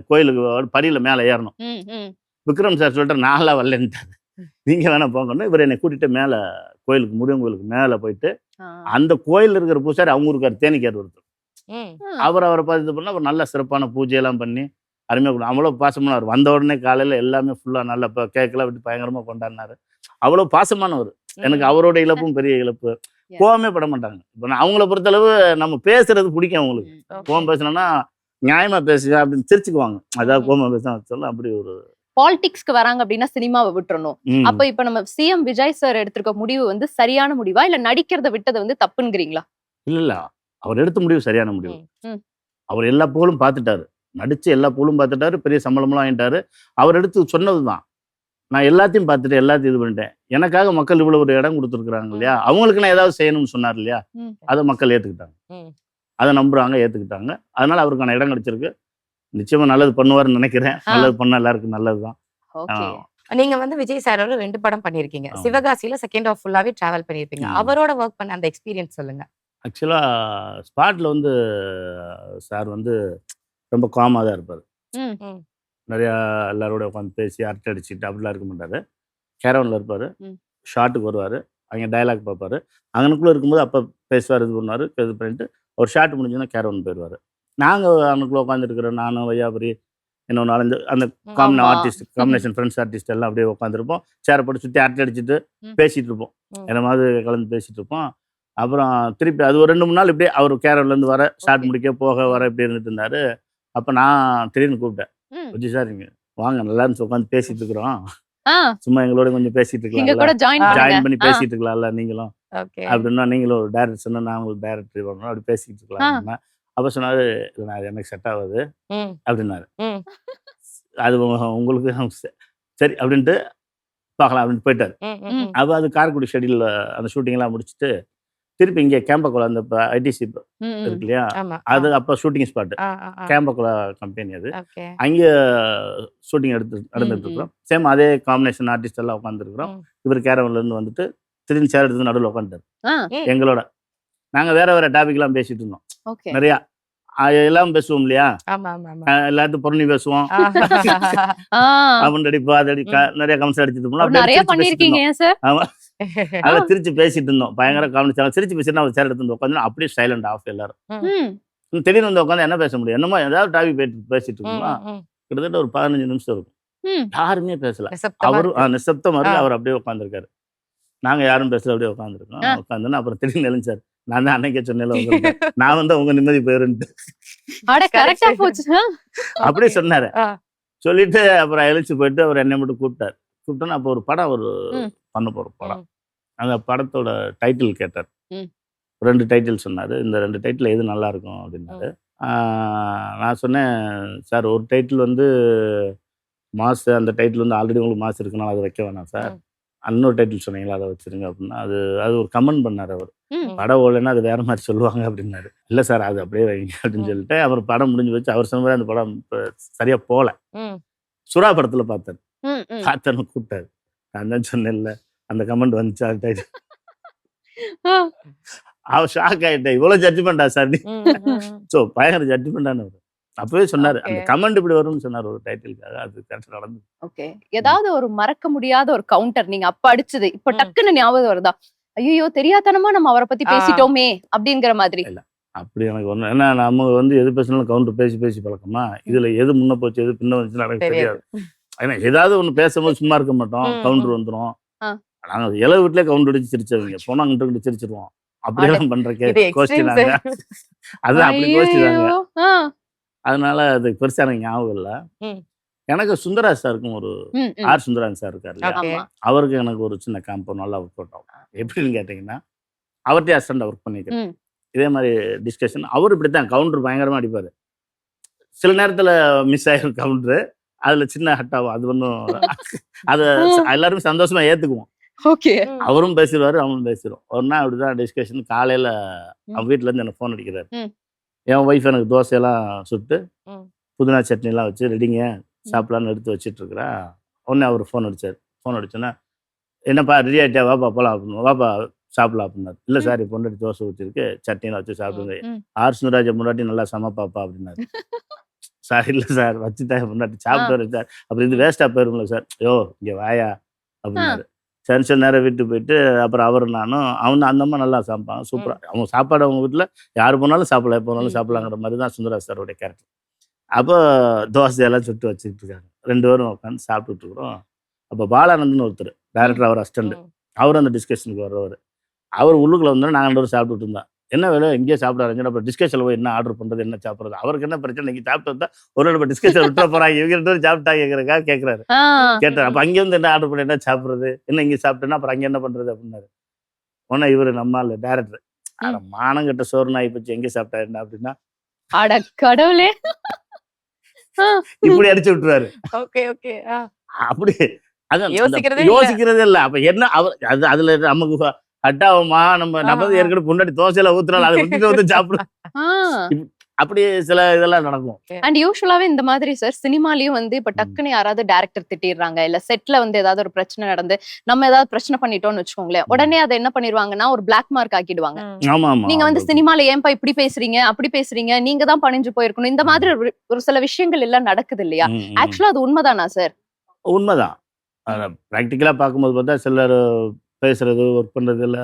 கோயிலுக்கு படியில் மேலே ஏறணும். விக்ரம் சார் சொல்லிட்டு நான்லாம் வரலன்ட்டார், நீங்க வேணா போங்கன்னு. இவர் என்னை கூட்டிட்டு மேலே கோயிலுக்கு முருகன் கோயிலுக்கு மேலே போயிட்டு, அந்த கோயில் இருக்கிற பூசாரி அவங்க இருக்காரு தேனிக்கார் ஒருத்தர், அவரை பார்த்து பண்ணால் அவர் நல்ல சிறப்பான பூஜையெல்லாம் பண்ணி அருமையாக அவ்வளோ பாசமானவர். வந்த உடனே காலையில் எல்லாமே ஃபுல்லாக நல்லா இப்போ கேக்கெல்லாம் விட்டு பயங்கரமாக கொண்டாடினாரு. அவ்வளோ பாசமானவர். எனக்கு அவரோட இழப்பும் பெரிய இழப்பு. கோவமே பட மாட்டாங்க. இப்போ நான் அவங்கள பொறுத்தளவு நம்ம பேசுறது பிடிக்கும் அவங்களுக்கு. கோவம் பேசணும்னா நியாயமா பேசுங்க அப்படின்னு சிரிச்சுக்குவாங்க. அதாவது கோவமா பேச சொல்ல அப்படி ஒரு பாலிடிக்ஸ்க்கு வராங்க அப்படின்னா சினிமாவை விட்டுறணும். அப்ப இப்ப நம்ம சிஎம் விஜய் சார் எடுத்திருக்க முடிவு வந்து சரியான முடிவா இல்ல நடிக்கிறத விட்டதை வந்து தப்புங்கிறீங்களா? இல்ல அவர் எடுத்த முடிவு சரியான முடிவு. அவர் எல்லா புகழும் பார்த்துட்டாரு, நடிச்சு எல்லா புகழும் பார்த்துட்டாரு, பெரிய சம்பளம்லாம் வாங்கிட்டாரு. அவர் எடுத்து சொன்னதுதான், நான் எல்லாத்தையும் பார்த்துட்டு எல்லாத்தையும் இது பண்ணிட்டேன், எனக்காக மக்கள் இவ்வளவு ஒரு இடம் கொடுத்துருக்குறாங்க இல்லையா, அவங்களுக்கு நான் ஏதாவது செய்யணும்னு சொன்னார் இல்லையா, அதை மக்கள் ஏத்துக்கிட்டாங்க, அதை நம்புறாங்க, ஏத்துக்கிட்டாங்க. அதனால அவருக்கான இடம் கிடைச்சிருக்கு. நிச்சயமா நல்லது பண்ணுவாருன்னு நினைக்கிறேன். நல்லது பண்ணா எல்லாருக்கும் நல்லதுதான். நீங்க வந்து விஜய் சாரோட 2 படம் பண்ணிருக்கீங்க. சிவகாசியில செகண்ட் ஹாஃப் ஃபுல்லாவே டிராவல் பண்ணிருப்பீங்க. அவரோட ஒர்க் பண்ண அந்த எக்ஸ்பீரியன்ஸ் சொல்லுங்க. ஆக்சுவலா ஸ்பாட்ல வந்து சார் வந்து ரொம்ப காமா தான் இருப்பார். நிறையா எல்லாரோட உட்காந்து பேசி அரட்டை அடிச்சுட்டு அப்படிலாம் இருக்க மாட்டாரு. கேரவனில் இருப்பார், ஷார்ட்டுக்கு வருவார், அங்கே டைலாக் பார்ப்பாரு, அங்கனுக்குள்ளே இருக்கும்போது அப்போ பேசுவார், இது பண்ணுவார், இது பண்ணிட்டு ஒரு ஷார்ட் முடிஞ்சோன்னா கேரவன் போயிடுவார். நாங்கள் அங்கனுக்குள்ளே உட்காந்துருக்கிறோம், நானும் வையாபுரி இன்னும் 4-5 அந்த காம்பினேஷன் ஃப்ரெண்ட்ஸ் ஆர்டிஸ்ட் எல்லாம் அப்படியே உட்காந்துருப்போம். சேரை போட்டு சுற்றி அரட்டை அடிச்சுட்டு பேசிகிட்டு இருப்போம், என்ன மாதிரி கலந்து பேசிகிட்டு இருப்போம். அப்புறம் திருப்பி அது ஒரு 2-3 நாள் இப்படியே அவர் கேரவன்லேருந்து வர ஷார்ட் முடிக்க போக வர இப்படி இருந்துட்டு இருந்தார். அப்போ நான் திடீர்னு கூப்பிட்டேன், விஜய் சார் இங்கே வாங்க, நல்லா இருந்துச்சு உட்காந்து பேசிட்டு இருக்கிறோம், சும்மா எங்களோட கொஞ்சம் பேசிட்டு இருக்கலாம், ஜாயின் பண்ணி பேசிட்டு இருக்கலாம்ல நீங்களும் அப்படின்னா, நீங்களும் ஒரு டைரக்டர் சொன்னா நான் உங்களுக்கு டைரக்டர் வரணும், அப்படி பேசிட்டு இருக்கலாம். அப்போ சொன்னாரு, அது எனக்கு செட் ஆகுது அப்படின்னாரு. அது உங்களுக்கு சரி அப்படின்ட்டு பார்க்கலாம் அப்படின்னு போயிட்டாரு. அப்போ அது காரைக்குடி ஷெடியூல் அந்த ஷூட்டிங்லாம் முடிச்சுட்டு திருப்பி இங்கே கேம்பக்குளம் அந்த ஐடிசி இருக்கு இல்லையா, அது அப்போ ஷூட்டிங் ஸ்பாட் கேம்பக்குளம் கம்பெனி, அது அங்கே ஷூட்டிங் நடந்துட்டு இருக்கிறோம். சேம் அதே காம்பினேஷன் ஆர்டிஸ்ட் எல்லாம் உட்காந்துருக்கிறோம். இவர் கேரவன்ல இருந்து வந்துட்டு திடீர்னு சேர் எடுத்து நடுவில் உட்காந்துட்டார் எங்களோட. நாங்கள் வேற வேற டாபிக் எல்லாம் பேசிட்டு இருந்தோம், நிறையா எல்லாம் பேசுவோம் இல்லையா, எல்லாத்தையும் பொருணி பேசுவோம், அவன் அடிப்பா அது அடி நிறைய கமெண்ட்ஸ் அடிச்சுட்டு அதை திருச்சி பேசிட்டு இருந்தோம். பயங்கர கவனிச்சாங்க, சிரிச்சு பேசிட்டு அவர் சேர் எடுத்து உட்காந்து அப்படியே சைலண்ட் ஆஃப் எல்லாரும். திடீர்னு வந்து உட்காந்து என்ன பேச முடியும், என்னமோ ஏதாவது டாபிக் பேசிட்டு இருக்கோம். கிட்டத்தட்ட ஒரு 15 நிமிஷம் இருக்கும், யாருமே பேசல. அவரும் நிசப்தமா இருக்கு, அவர் அப்படியே உட்காந்துருக்காரு. நாங்கள் யாரும் பேசல, அப்படியே உட்காந்துருக்கோம். உட்காந்துன்னு அப்புறம் திடீர்னு எழுந்தார். நான் தான் அன்னைக்கே சொன்னேன்ல உங்களுக்கு, நான் வந்து உங்க நிம்மதி போயிருன்ட்டு அட கரெக்டா போச்சு. அப்படியே சொன்னாரு. ஆ. சொல்லிட்டு அப்புறம் எழுச்சி போயிட்டு அவர் என்னை மட்டும் கூப்பிட்டோன்னா அப்போ ஒரு படம் பண்ண போகிற படம். அந்த படத்தோட டைட்டில் கேட்டார். 2 டைட்டில் சொன்னார். இந்த 2 டைட்டில் எது நல்லா இருக்கும் அப்படின்னாரு. நான் சொன்னேன், சார் ஒரு டைட்டில் வந்து மாஸ், அந்த டைட்டில் வந்து ஆல்ரெடி உங்களுக்கு மாஸ் இருக்குனால அதை வைக்க வேணாம் சார். இன்னொரு டைட்டில் சொன்னீங்களா அதை வச்சிருங்க அப்படின்னா அது ஒரு கமெண்ட் பண்ணார் அவர். படம் ஓடலைன்னா அது வேற மாதிரி சொல்லுவாங்க அப்படின்னாரு. இல்லை சார் அது அப்படியே வைங்க அப்படின்னு சொல்லிட்டு அப்புறம் படம் முடிஞ்சு வச்சு அவர் சொன்ன மாதிரி அந்த படம் சரியா போகல. சுறா படத்துல பார்த்தேன்னு கூப்பிட்டாரு. நான் தான் சொன்னேன்ல அந்த கமெண்ட் வந்துச்சு அது டைட்டில். அவர் ஷாக் ஆகிட்டேன், இவ்வளோ ஜட்ஜ்மெண்டா சார். ஸோ பயங்கர ஜட்ஜ்மெண்டான அவர். அப்பவே சொன்னாரு அந்த கமெண்ட் இப்படி வரும்னு சொன்னார் ஒரு டைட்டிலுக்காக. அது கரெக்டாக நடந்தது. ஓகே, ஏதாவது ஒரு மறக்க முடியாத ஒரு கவுண்டர் நீங்க அப்ப அடிச்சது இப்ப டக்குன்னு ஞாபகம் வருதா? ஐயோ தெரியாதனமா நம்ம அவரை பத்தி பேசிட்டோமே அப்படிங்கிற மாதிரி. இல்ல அப்படி எனக்கு ஒண்ணு, ஏன்னா நம்ம வந்து எது பேசினாலும் கவுண்டர் பேசி பேசி பழக்கமா, இதுல எது முன்ன போச்சு எது பின்ன வந்துச்சுன்னு எனக்கு தெரியாது. ஏன்னா ஏதாவது ஒண்ணு பேசும்போது சும்மா இருக்க மாட்டோம், கவுண்டர் வந்துடும். நாங்க இளவு வீட்லயே கவுண்டர் அடிச்சு சிரிச்சவங்க, போனா அங்கிட்டு சிரிச்சிருவோம். அப்படியெல்லாம் பண்றக்கே கோஷ்டினாங்க. அதான் அப்படி கோஷ்டினாங்க. அதனால அது பெருசா எனக்கு ஞாபகம் இல்லை. எனக்கு சுந்தராஜ் சாருக்கும் ஒரு ஆர் சுந்தராஜ் சார் இருக்காரு இல்லையா, அவருக்கு எனக்கு ஒரு சின்ன காம்போ நல்லா ஒர்க் அவுட் ஆகும். எப்படின்னு கேட்டீங்கன்னா, அவர்கிட்ட அசிஸ்டண்டா ஒர்க் பண்ணிக்கிறேன். இதே மாதிரி டிஸ்கஷன் அவர் இப்படித்தான் கவுண்டர் பயங்கரமா அடிப்பாரு. சில நேரத்துல மிஸ் ஆயிரும் கவுண்டரு, அதுல சின்ன ஹட் ஆகும். அது ஒன்றும் அதை எல்லாருமே சந்தோஷமா ஏத்துக்குவோம். ஓகே, அவரும் பேசிடுவாரு அவனும் பேசிடுவோம். ஒரு நாள் அப்படிதான் டிஸ்கஷன். காலையில அவன் வீட்டுல இருந்து எனக்கு ஃபோன் அடிக்கிறாரு. என் ஒய்ஃப் எனக்கு தோசையெல்லாம் சுட்டு புதினா சட்னிலாம் வச்சு ரெடிங்க சாப்பிடலான்னு எடுத்து வச்சுட்டு இருக்கிறா. உடனே அவர் ஃபோன் அடிச்சார். ஃபோன் அடிச்சோன்னா, என்னப்பா ரெடி ஆகிட்டியா, வாப்பா போகலாம் அப்படின்னு, வாப்பா சாப்பிடலாம் அப்படின்னாரு. இல்லை சார் இப்போ பொண்டாட்டி தோசை ஊற்றிருக்கு, சட்னிலாம் வச்சு சாப்பிடுங்க. ஆர் சுந்தராஜை முன்னாடி நல்லா சமைப்பாப்பா அப்படின்னாரு. சார் இல்லை சார் வச்சுட்டேன் முன்னாடி சாப்பிட்டு வரேன் சார், அப்புறம் இது வேஸ்ட்டாக போயிருங்களா சார். யோ இங்கே வாயா அப்படின்னாரு. சரி சில நேரம் வீட்டுக்கு போயிட்டு அப்புறம் அவர் நானும் அவனு அந்த அம்மா நல்லா சமைப்பாங்க சூப்பராக. அவங்க சாப்பாடு அவங்க வீட்டில் யார் போனாலும் சாப்பிடலாம், எப்போ போனாலும் சாப்பிடலாங்கிற மாதிரி தான் சுந்தராஜ் சாரோடைய கேரக்டர். அப்போ தோசையெல்லாம் சுட்டு வச்சுக்கிட்டு இருக்காங்க. 2 பேரும் உட்காந்து சாப்பிட்டுட்டு இருக்கிறோம். அப்போ பாலானந்தன் ஒருத்தர் டைரக்டர், அவர் அசிஸ்டண்ட், அவர் அந்த டிஸ்கஷனுக்கு வர்றவர். அவர் உள்ளுக்குள்ள வந்தோம், நாங்கள் 2 பேரும் சாப்பிட்டுட்டு இருந்தோம். என்ன வேலை எங்கேயே சாப்பிட ஆரம்பிச்சோம். அப்புறம் டிஸ்கஷனில் போய் என்ன ஆர்டர் பண்ணுறது என்ன சாப்பிட்றது, அவருக்கு என்ன பிரச்சனை, நீங்கள் சாப்பிட்டு வந்தா ஒரு நம்ம டிஸ்கஷன் விட்டுற போகிறாங்க, இவங்க 2 பேரும் சாப்பிட்டா கேட்குறாரு. கேட்டார். அப்போ அங்கே வந்து என்ன ஆர்டர் பண்ணி என்ன சாப்பிட்றது, என்ன இங்கே சாப்பிட்டேன்னா அப்புறம் அங்கே என்ன பண்ணுறது அப்படின்னாரு. உடனே இவர் நம்ம இல்லை டேரக்டர், மானங்கிட்ட சோறு நாய் போச்சு எங்கே சாப்பிட்டா என்ன அப்படின்னா, அட கடவுளே இப்படி அடிச்சு விட்டுருவாரு. அப்படி அதான் யோசிக்கிறதே இல்ல. அப்ப என்ன அவர் அதுல நமக்கு ஹட்டாவுமா, நம்ம ஏற்கனவே முன்னாடி தோசையில ஊத்துறாள் அதை விட்டுட்டு வந்து சாப்பிடும். அப்படி சில இதெல்லாம் நடக்கும். அண்ட் யூசுவலாவே இந்த மாதிரி சார் சினிமாலயும் வந்து இப்ப டக்குன்னு யாராவது டைரக்டர் திட்டிடுறாங்க, இல்ல செட்ல வந்து ஏதாவது ஒரு பிரச்சனை நடந்து நம்ம ஏதாவது பிரச்சனை பண்ணிட்டோம்னு வச்சுக்கோங்களேன், உடனே அதை என்ன பண்ணிடுவாங்கன்னா ஒரு பிளாக் மார்க் ஆக்கிடுவாங்க. நீங்க வந்து சினிமால ஏன்பா இப்படி பேசுறீங்க அப்படி பேசுறீங்க, நீங்க தான் பணிஞ்சு போயிருக்கணும், இந்த மாதிரி ஒரு சில விஷயங்கள் எல்லாம் நடக்குது இல்லையா? ஆக்சுவலா அது உண்மைதானா சார்? உண்மைதான். ப்ராக்டிக்கலா பார்க்கும்போது பார்த்தா சிலர் பேசுறது ஒர்க் பண்றது இல்லை.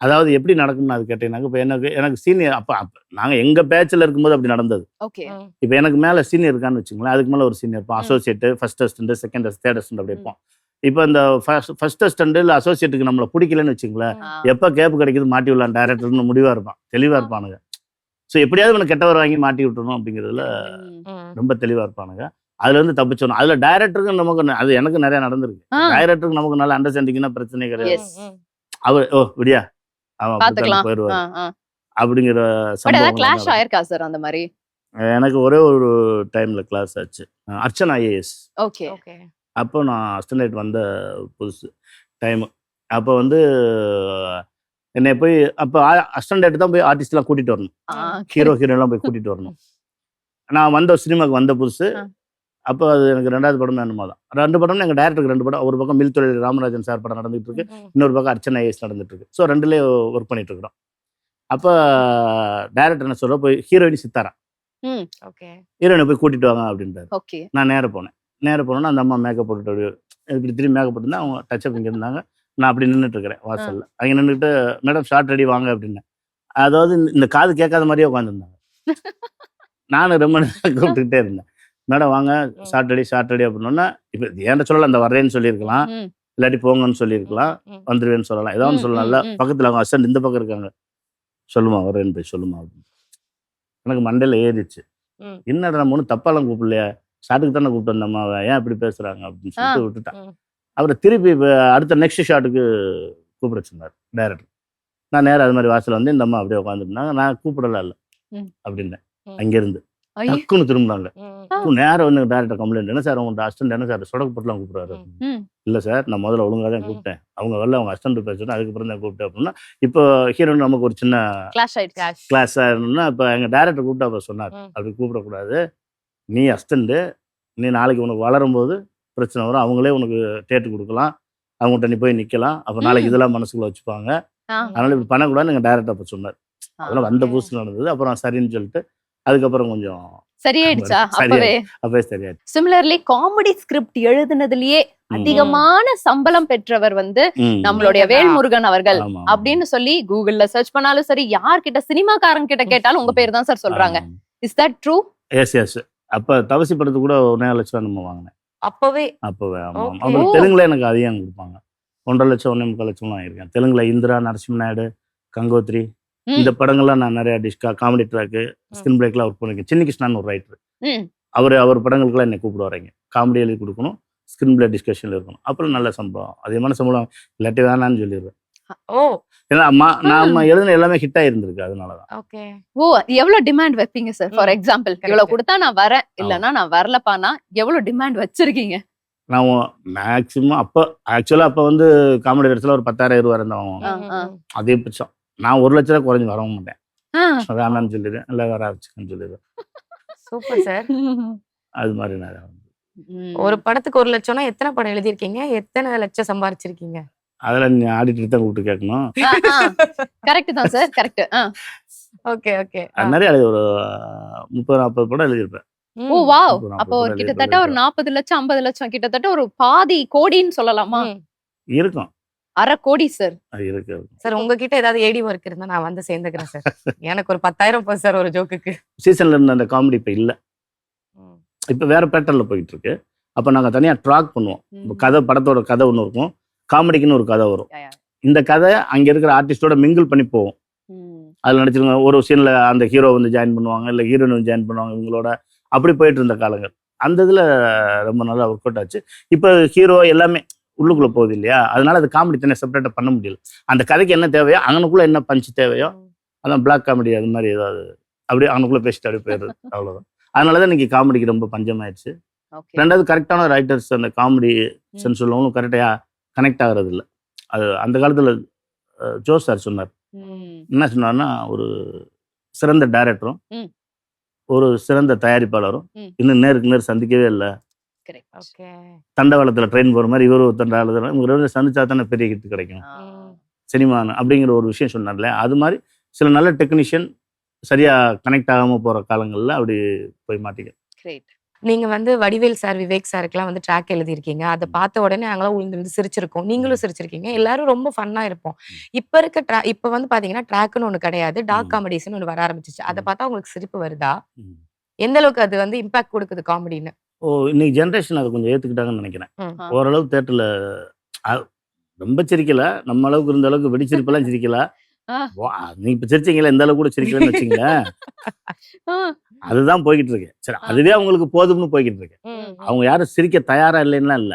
அதாவது எப்படி நடக்கும்னு அது கேட்டீங்கன்னாக்க, இப்போ எனக்கு சீனியர் அப்போ நாங்கள் எங்கள் பேச்சில் இருக்கும்போது அப்படி நடந்தது. இப்போ எனக்கு மேலே சீனியர் இருக்கான்னு வச்சுங்களேன், அதுக்கு மேலே ஒரு சீனியர் இருப்போம், associate, first assistant, second assistant, third assistant அப்படி இருப்போம். இப்போ இந்த ஃபர்ஸ்ட் அசிஸ்டன்ட் இல்லை அசோசியேட்டுக்கு நம்மளை பிடிக்கலன்னு வச்சுங்களேன், எப்போ கேப் கிடைக்குது மாட்டி விடலாம் டேரக்டர்னு முடிவாக இருப்பான், தெளிவாக இருப்பானுங்க. ஸோ எப்படியாவது உனக்கு கெட்டவர் வாங்கி மாட்டி விட்டுறணும் அப்படிங்கிறதுல ரொம்ப தெளிவாக இருப்பானுங்க. அதுல இருந்து தப்பிச்சோம். அதுல டைரக்டருக்கு நமக்கு அது எனக்கு நிறைய நடந்திருக்கு. டைரக்டருக்கு நமக்கு நல்ல அண்டர்ஸ்டாண்டிங்னா பிரச்சனை கிடையாது. அவர் விடியா அவன் போயிடுவார் அப்படிங்கிற கிளாஷ் ஆயிருக்கா சார்? அந்த மாதிரி எனக்கு ஒரே ஒரு டைம்ல கிளாஸ் ஆச்சு. அர்ச்சனா ஐஏஎஸ். ஓகே. அப்போ நான் அசிஸ்டன்ட் வந்த புதுசு டைம். அப்போ வந்து என்னை போய் அப்போ அசிஸ்டன்ட் தான் போய் ஆர்டிஸ்ட்லாம் கூட்டிட்டு வரணும், ஹீரோலாம் போய் கூட்டிட்டு வரணும். நான் வந்த சினிமாவுக்கு வந்த புதுசு. அப்போ அது எனக்கு 2வது படம் என்னமோ தான். 2 படம்னு எங்கள் டேரக்டருக்கு 2 படம். ஒரு பக்கம் மில்துறை ராமராஜன் சார் படம் நடந்துட்டு இருக்கு, இன்னொரு பக்கம் அர்ச்சனா ஐஏஎஸ் நடந்துட்டு இருக்கு. ஸோ 2லேயே ஒர்க் பண்ணிட்டு இருக்கிறோம். அப்போ டைரக்டர் என்ன சொல்ல, போய் ஹீரோயின் சித்தாரா, ஹீரோயினை போய் கூட்டிட்டு வாங்க அப்படின்றாரு. நான் நேரம் போனோன்னா அந்த அம்மா மேக்கப் போட்டுட்டு இப்படி திரும்பி மேக்கப் போட்டுருந்தா அவங்க டச்சப் இங்கே இருந்தாங்க. நான் அப்படி நின்றுட்டு இருக்கிறேன் வாசல்ல. அங்கே நின்றுட்டு மேடம் ஷார்ட் ரெடி வாங்க அப்படின்னேன். அதாவது இந்த காது கேட்காத மாதிரியே உட்காந்துருந்தாங்க. நானும் ரொம்ப நேரம் கூப்பிட்டுக்கிட்டே இருந்தேன். மேடம் வாங்க ஷார்ட் ரெடி அப்படின்னா, இப்போ ஏன்ட சொல்லல அந்த வர்றேன்னு சொல்லியிருக்கலாம். இல்லாட்டி போங்கன்னு சொல்லியிருக்கலாம், வந்துருவேன்னு சொல்லலாம், ஏதோ ஒன்று சொல்லலாம்ல. பக்கத்தில் அவங்க அசிஸ்டன்ட் இந்த பக்கம் இருக்காங்க, சொல்லுமா வரேன்னு போய் சொல்லுமா அப்படின்னு. எனக்கு மண்டையில் ஏறிச்சு. என்னடா நம்ம ஒன்றும் தப்பாலாம் கூப்பிடலையா, ஷாட்டுக்கு தானே கூப்பிட்டு வந்தம்மா, ஏன் இப்படி பேசுகிறாங்க அப்படின்னு சொல்லிட்டு விட்டுட்டான். அப்புறம் திருப்பி இப்போ அடுத்த நெக்ஸ்ட் ஷாட்டுக்கு கூப்பிட சொன்னார் டைரக்டர். நான் நேரம் அது மாதிரி வாசல் வந்து இந்த அம்மா அப்படியே உட்காந்துருந்தாங்க. நான் கூப்பிடலாம் இல்லை அப்படின்னேன். அங்கேருந்து டக்குன்னு திரும்பினாங்க. நேரம் வந்து டேரக்டர் கம்ப்ளைண்ட், என்ன சார் உங்க அசிஸ்டன்ட் என்ன சார் சொடக்கப்பட்டுலாம் கூப்பிடுறாரு. இல்லை சார் நான் முதல்ல ஒழுங்காக தான் கூப்பிட்டேன், அவங்க வரல, அவங்க அசிஸ்டன்ட் பேசுறேன், அதுக்கப்புறம் தான் கூப்பிட்டேன் அப்படின்னா. இப்போ ஹீரோயின் நமக்கு ஒரு சின்ன கிளாஸ் ஆகணும்னா இப்போ எங்கள் டேரக்டர் கூப்பிட்டு அப்போ சொன்னார், அப்படி கூப்பிடக்கூடாது, நீ அசிஸ்டண்ட்டு, நீ நாளைக்கு உனக்கு வளரும்போது பிரச்சனை வரும், அவங்களே உனக்கு டேட்டு கொடுக்கலாம், அவங்ககிட்ட நீ போய் நிற்கலாம், அப்போ நாளைக்கு இதெல்லாம் மனசுக்குள்ள வச்சுப்பாங்க, அதனால இப்படி பண்ணக்கூடாதுன்னு எங்கள் டேரக்டர் அப்போ சொன்னார். அதெல்லாம் வந்த புதுசு நடந்தது. அப்புறம் சரின்னு சொல்லிட்டு அதுக்கப்புறம் கொஞ்சம் சரியாயிடுச்சா? அப்பவே சரியாயிடுச்சு. சிமிலர்லி காமெடி ஸ்கிரிப்ட் எழுதுனதுலயே அதிகமான சம்பளம் பெற்றவர் வந்து நம்மளுடைய வேல்முருகன் அவர்கள் அப்படின்னு சொல்லி கூகுள்ல சர்ச் பண்ணாலும் சரி, யார்கிட்ட சினிமாக்காரங்க கிட்ட கேட்டாலும் உங்க பேர் தான் சார் சொல்றாங்க. Is that true? Yes yes. அப்ப தவசி படத்துக்கு கூட 1.5 லட்சம் நம்ம வாங்கினேன். அப்பவே ஆமா. அப்புறம் தெலுங்குல எனக்கு அதிகம் கொடுப்பாங்க. 1.5 லட்சம் 1.25 லட்சம் வாங்கியிருக்கேன். தெலுங்குல இந்திரா, நரசிம்ம நாயுடு, கங்கோத்ரி, இந்த படங்கள்லாம் நான் நிறைய காமெடி ட்ராக்கு, ஸ்கிரீன் பிளேக்லாம் ஒர்க் பண்ணிருக்கேன். சின்ன கிருஷ்ணன் ஒரு ரைட்டர், அவர் படங்களுக்குலாம் என்னை கூப்பிடுவாருங்க. காமெடி எழுதி கொடுக்கணும், ஸ்கிரீன் பிளே டிஸ்கஷன்ல இருக்கணும். அப்புறம் நல்ல சம்பளம், அதிகமான சம்பளம் இல்லாட்டி வேணான்னு சொல்லிடுவேன். ஏன்னா நாம எழுதின எல்லாமே ஹிட் ஆயிருந்திருக்கு, அதனாலதான். ஓ, எவ்வளவு டிமாண்ட் வைப்பீங்க சார்? ஃபார் எக்ஸாம்பிள், இவ்வளவு கொடுத்தா நான் வரேன், இல்லன்னா நான் வரலப்பானா எவ்வளவு டிமாண்ட் வச்சிருக்கீங்க? நான் மேக்சிமம் அப்ப வந்து காமெடி இடத்துல ஒரு 10,000-20,000 தான் அதிகபட்சம். நான் 1 லட்சம் ரூபாய் குறைஞ்சு வரவும் மாட்டேன், வேணான்னு சொல்லிடுவேன், இல்லை வேற ஆச்சுன்னு சொல்லிடுவேன். Super sir. அது மாதிரி நான் ஒரு படத்துக்கு 1 லட்சம்னா எத்தனை படம் எழுதிருக்கீங்க, எத்தனை லட்சம் சம்பாதிச்சிருக்கீங்க? அதெல்லாம் நீ ஆடிட்டு தான் கூப்பிட்டு கேட்கணும். கரெக்ட் தான் சார், கரெக்ட். Okay okay. நிறைய ஒரு 30-40 படம் எழுதியிருப்பேன். ஓ வாவ். அப்போ கிட்டத்தட்ட ஒரு 40 லட்சம் 50 லட்சம், கிட்டத்தட்ட ஒரு பாதி கோடின்னு சொல்லலாமா? இருக்கும், 1/2 கோடி சார். இருக்கு சார். உங்ககிட்ட ஏதாவது ஏடி ஒர்க் இருந்தா நான் வந்து சேர்ந்துக்கிறேன் சார். எனக்கு ஒரு 10,000 போகுது சார் ஒரு ஜோக்குக்கு. சீசன்ல இருந்த அந்த காமெடி இப்ப இல்ல, இப்ப வேற பேட்டர்ல போயிட்டு இருக்கு. அப்ப நாங்க தனியா ட்ராக் பண்ணுவோம். கதை, படத்தோட கதை ஒண்ணு இருக்கும், காமெடிக்குன்னு ஒரு கதை வரும். இந்த கதை அங்க இருக்கிற ஆர்டிஸ்டோட மிங்கிள் பண்ணி போவோம். அதுல நடிச்சிருங்க, ஒரு சீன்ல அந்த ஹீரோ வந்து ஜாயின் பண்ணுவாங்க, இல்ல ஹீரோயின் வந்து ஜாயின் பண்ணுவாங்க, இவங்களோட அப்படி போயிட்டு இருந்த காலங்கள். அந்த இதுல ரொம்ப நல்லா ஒர்க் அவுட் ஆச்சு. இப்ப ஹீரோ எல்லாமே உள்ளுக்குள்ள போகுது இல்லையா, அதனால அது காமெடி தனியாக செப்பரேட்டா பண்ண முடியல. அந்த கதைக்கு என்ன தேவையோ, அங்கனுக்குள்ள என்ன பஞ்சு தேவையோ, அதான் பிளாக் காமெடி அது மாதிரி ஏதாவது அப்படியே அங்கனுக்குள்ள பேசிட்டு அப்படி போயிடுறது, அவ்வளவுதான். அதனாலதான் இன்னைக்கு காமெடிக்கு ரொம்ப பஞ்சமாயிடுச்சு. ரெண்டாவது கரெக்டான ரைட்டர்ஸ் அந்த காமெடி சென்ஸ் உள்ளவங்களும் கரெக்டா கனெக்ட் ஆகிறது இல்லை. அது அந்த காலத்துல ஜோ சார் சொன்னார். என்ன சொன்னார்னா, ஒரு சிறந்த டைரக்டரும் ஒரு சிறந்த தயாரிப்பாளரும் இன்னும் நேருக்கு நேர் சந்திக்கவே இல்லை. தண்டவாளத்துல ட்ரெயின் போற மாதிரி இவரு தண்டவாளத்துல இவங்க சந்திச்சா தானே பெரிய ஹிட் கிடைக்கும் சினிமான்னு அப்படிங்கிற ஒரு விஷயம் சொன்னார்ல. அது மாதிரி சில நல்ல டெக்னீஷியன் சரியா கனெக்ட் ஆகாம போற காலங்கள்ல அப்படி போய் மாட்டிக்க. நீங்க வந்து வடிவேல் சார், விவேக் சாருக்குலாம் வந்து ட்ராக் எழுதியிருக்கீங்க. அதை பார்த்த உடனே நாங்களாம் உழுந்து சிரிச்சிருக்கோம், நீங்களும் சிரிச்சிருக்கீங்க, எல்லாரும் ரொம்ப ஃபன்னா இருப்போம். இப்ப வந்து பாத்தீங்கன்னா ட்ராக்னு ஒண்ணு கிடையாது, டார்க் காமெடிஸ்னு ஒண்ணு வர ஆரம்பிச்சிச்சு. அதை பார்த்தா உங்களுக்கு சிரிப்பு வருதா? எந்த அளவுக்கு அது வந்து இம்பாக்ட் கொடுக்குது காமெடின்னு? இன்னைக்கு ஜென்ரேஷன் அதை கொஞ்சம் ஏத்துக்கிட்டாங்கன்னு நினைக்கிறேன். ஓரளவு தேட்டர்ல ரொம்ப சிரிக்கல, நம்ம அளவுக்கு இருந்த அளவுக்கு வெடிச்சிருப்பெல்லாம் சிரிக்கல. நீங்க இப்ப சிரிச்சீங்களா, இந்த அளவுக்கு கூட சிரிக்கலன்னு வச்சுங்களேன். அதுதான் போய்கிட்டு இருக்கு. சரி, அதுவே அவங்களுக்கு போதும்னு போய்கிட்டு இருக்கு. அவங்க யாரும் சிரிக்க தயாரா இல்லைன்னா இல்ல,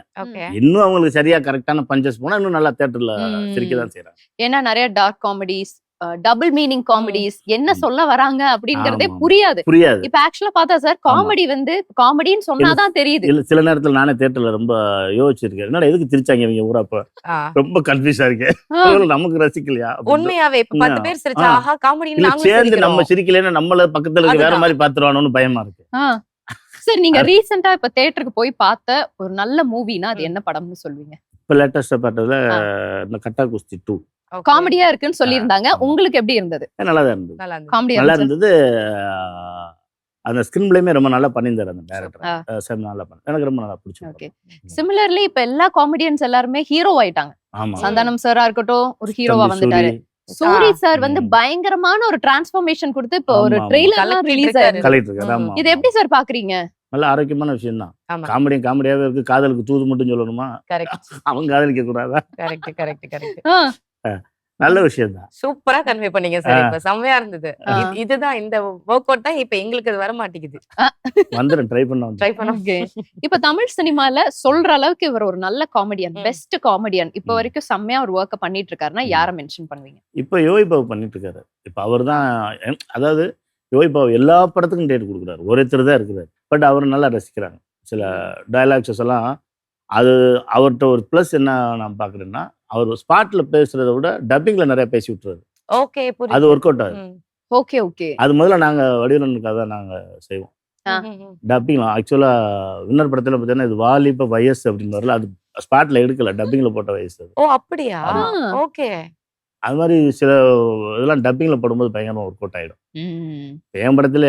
இன்னும் அவங்களுக்கு சரியா கரெக்டான பஞ்சஸ் போனா இன்னும் நல்லா தேட்டர்ல சிரிக்கதான் செய்யறாங்க. ஏன்னா நிறைய dark comedies, double meaning comedies என்ன சொல்ல வராங்க அப்படிங்கறதே புரியாது. இப்ப ஆக்சுவலா பார்த்தா சார், காமெடி வந்து காமெடின்னு சொன்னாதான் தெரியுது. சில நேரத்துல நானே தேட்டர்ல ரொம்ப யோசிச்சிருக்கேன், என்னடா எதுக்கு சிரிச்சாங்க இவங்க ஊரப்ப, ரொம்ப கன்ஃபியூஸா இருக்கு, நமக்கு ரசிக்கலையா? உண்மையாவே 10 பேர் சிரிச்சா ஆஹா காமெடின்னு சேர்ந்து நம்ம சிரிக்கலைன்னா நம்மள பக்கத்துல இருக்க வேற மாதிரி பாத்துருவானோன்னு பயமா இருக்கு. சார், நீங்க ரீசெண்டா இப்ப தியேட்டருக்கு போய் பார்த்த ஒரு நல்ல மூவினா அது என்ன படம்னு சொல்வீங்க? இப்ப லேட்டஸ்டா பார்த்ததுல இந்த கட்டா குஸ்தி 2 காமெடியா இருக்குன்னு சொல்லியிருந்தாங்க. உங்களுக்கு எப்படி இருந்தது? நல்லாதான் இருந்தது, நல்லா இருந்தது. அந்த ஸ்கிரீன் பிளேமே ரொம்ப நல்லா பண்ணியிருந்தாரு அந்த டைரக்டர், சார் நல்லா பண்ண, எனக்கு ரொம்ப நல்லா பிடிச்சிருக்கு. சிமிலர்லி இப்ப எல்லா காமெடியன்ஸ் எல்லாருமே ஹீரோ ஆயிட்டாங்க. சந்தானம் சாரா இருக்கட்டும் ஒரு ஹீரோவா வந்துட்டாரு. சூரி சார் வந்து பயங்கரமான ஒரு டிரான்ஸ்ஃபர்மேஷன் கொடுத்து இப்ப ஒரு ட்ரெய்லர் ரிலீஸ் ஆயிருக்கு. இது எப்படி சார் பாக்குறீங்க? நல்ல ஆரோக்கியமான விஷயம் தான். ஆமா. காமெடியாவே இருக்கு. காதலுக்கு தூது மட்டும் சொல்லணுமா? கரெக்ட். அவன் காதலிக்க கூடாதா? கரெக்ட். ஆ, நல்ல விஷயம் தான். சூப்பரா கன்வே பண்ணீங்க சார். இப்ப செம்மையா இருந்தது. ஆ. இதுதான் இந்த வொர்க் அவுட் தான் இப்ப எங்களுக்கு அது வர மாட்டேங்குது. வந்துடும் ட்ரை பண்ண ட்ரை பண்ண. okay. இப்ப தமிழ் சினிமால சொல்ற அளவுக்கு இவர் ஒரு நல்ல காமெடியன், பெஸ்ட் காமெடியன் இப்ப வரைக்கும் செம்மையா ஒரு ஒர்க்க பண்ணிட்டு இருக்காருன்னா யாரை மென்ஷன் பண்ணுவீங்க? இப்போ யோகி பாபு பண்ணிட்டு இருக்காரு. இப்போ அவர் தான் அதாவது யோகி பாபு எல்லா படத்துக்கும் டேட் கொடுக்குறாரு. ஒருத்தர் தான் இருக்கிறார். பட் அவர் நல்லா ரசிக்கிறாங்க. சில டயலாக்ஸஸ் எல்லாம் அது அவர்கிட்ட ஒரு ப்ளஸ் என்ன நான் பார்க்குறேன்னா, அவர் ஸ்பாட்ல பேசுறதை விட டப்பிங்ல நிறைய பேசி விட்டுறாரு. ஓகே, அது புரியுது. ஒர்க் அவுட் ஆகுது. ஓகே. அது முதல்ல நாங்க வடிவலனுக்காக தான் நாங்க செய்வோம். டப்பிங் ஆக்சுவலா வின்னர் படத்துல பார்த்தீங்கன்னா இது வாலிப வயசு அப்படின்னு வரல. அது ஸ்பாட்ல எடுக்கல, டப்பிங்ல போட்ட வயசு அது. ஓ, அப்படியா? ஆ. ஓகே. அது மாதிரி சில இதெல்லாம் டப்பிங்ல போடும்போது பயங்கரமா ஒர்க் அவுட் ஆயிடும். ம். என் படத்துல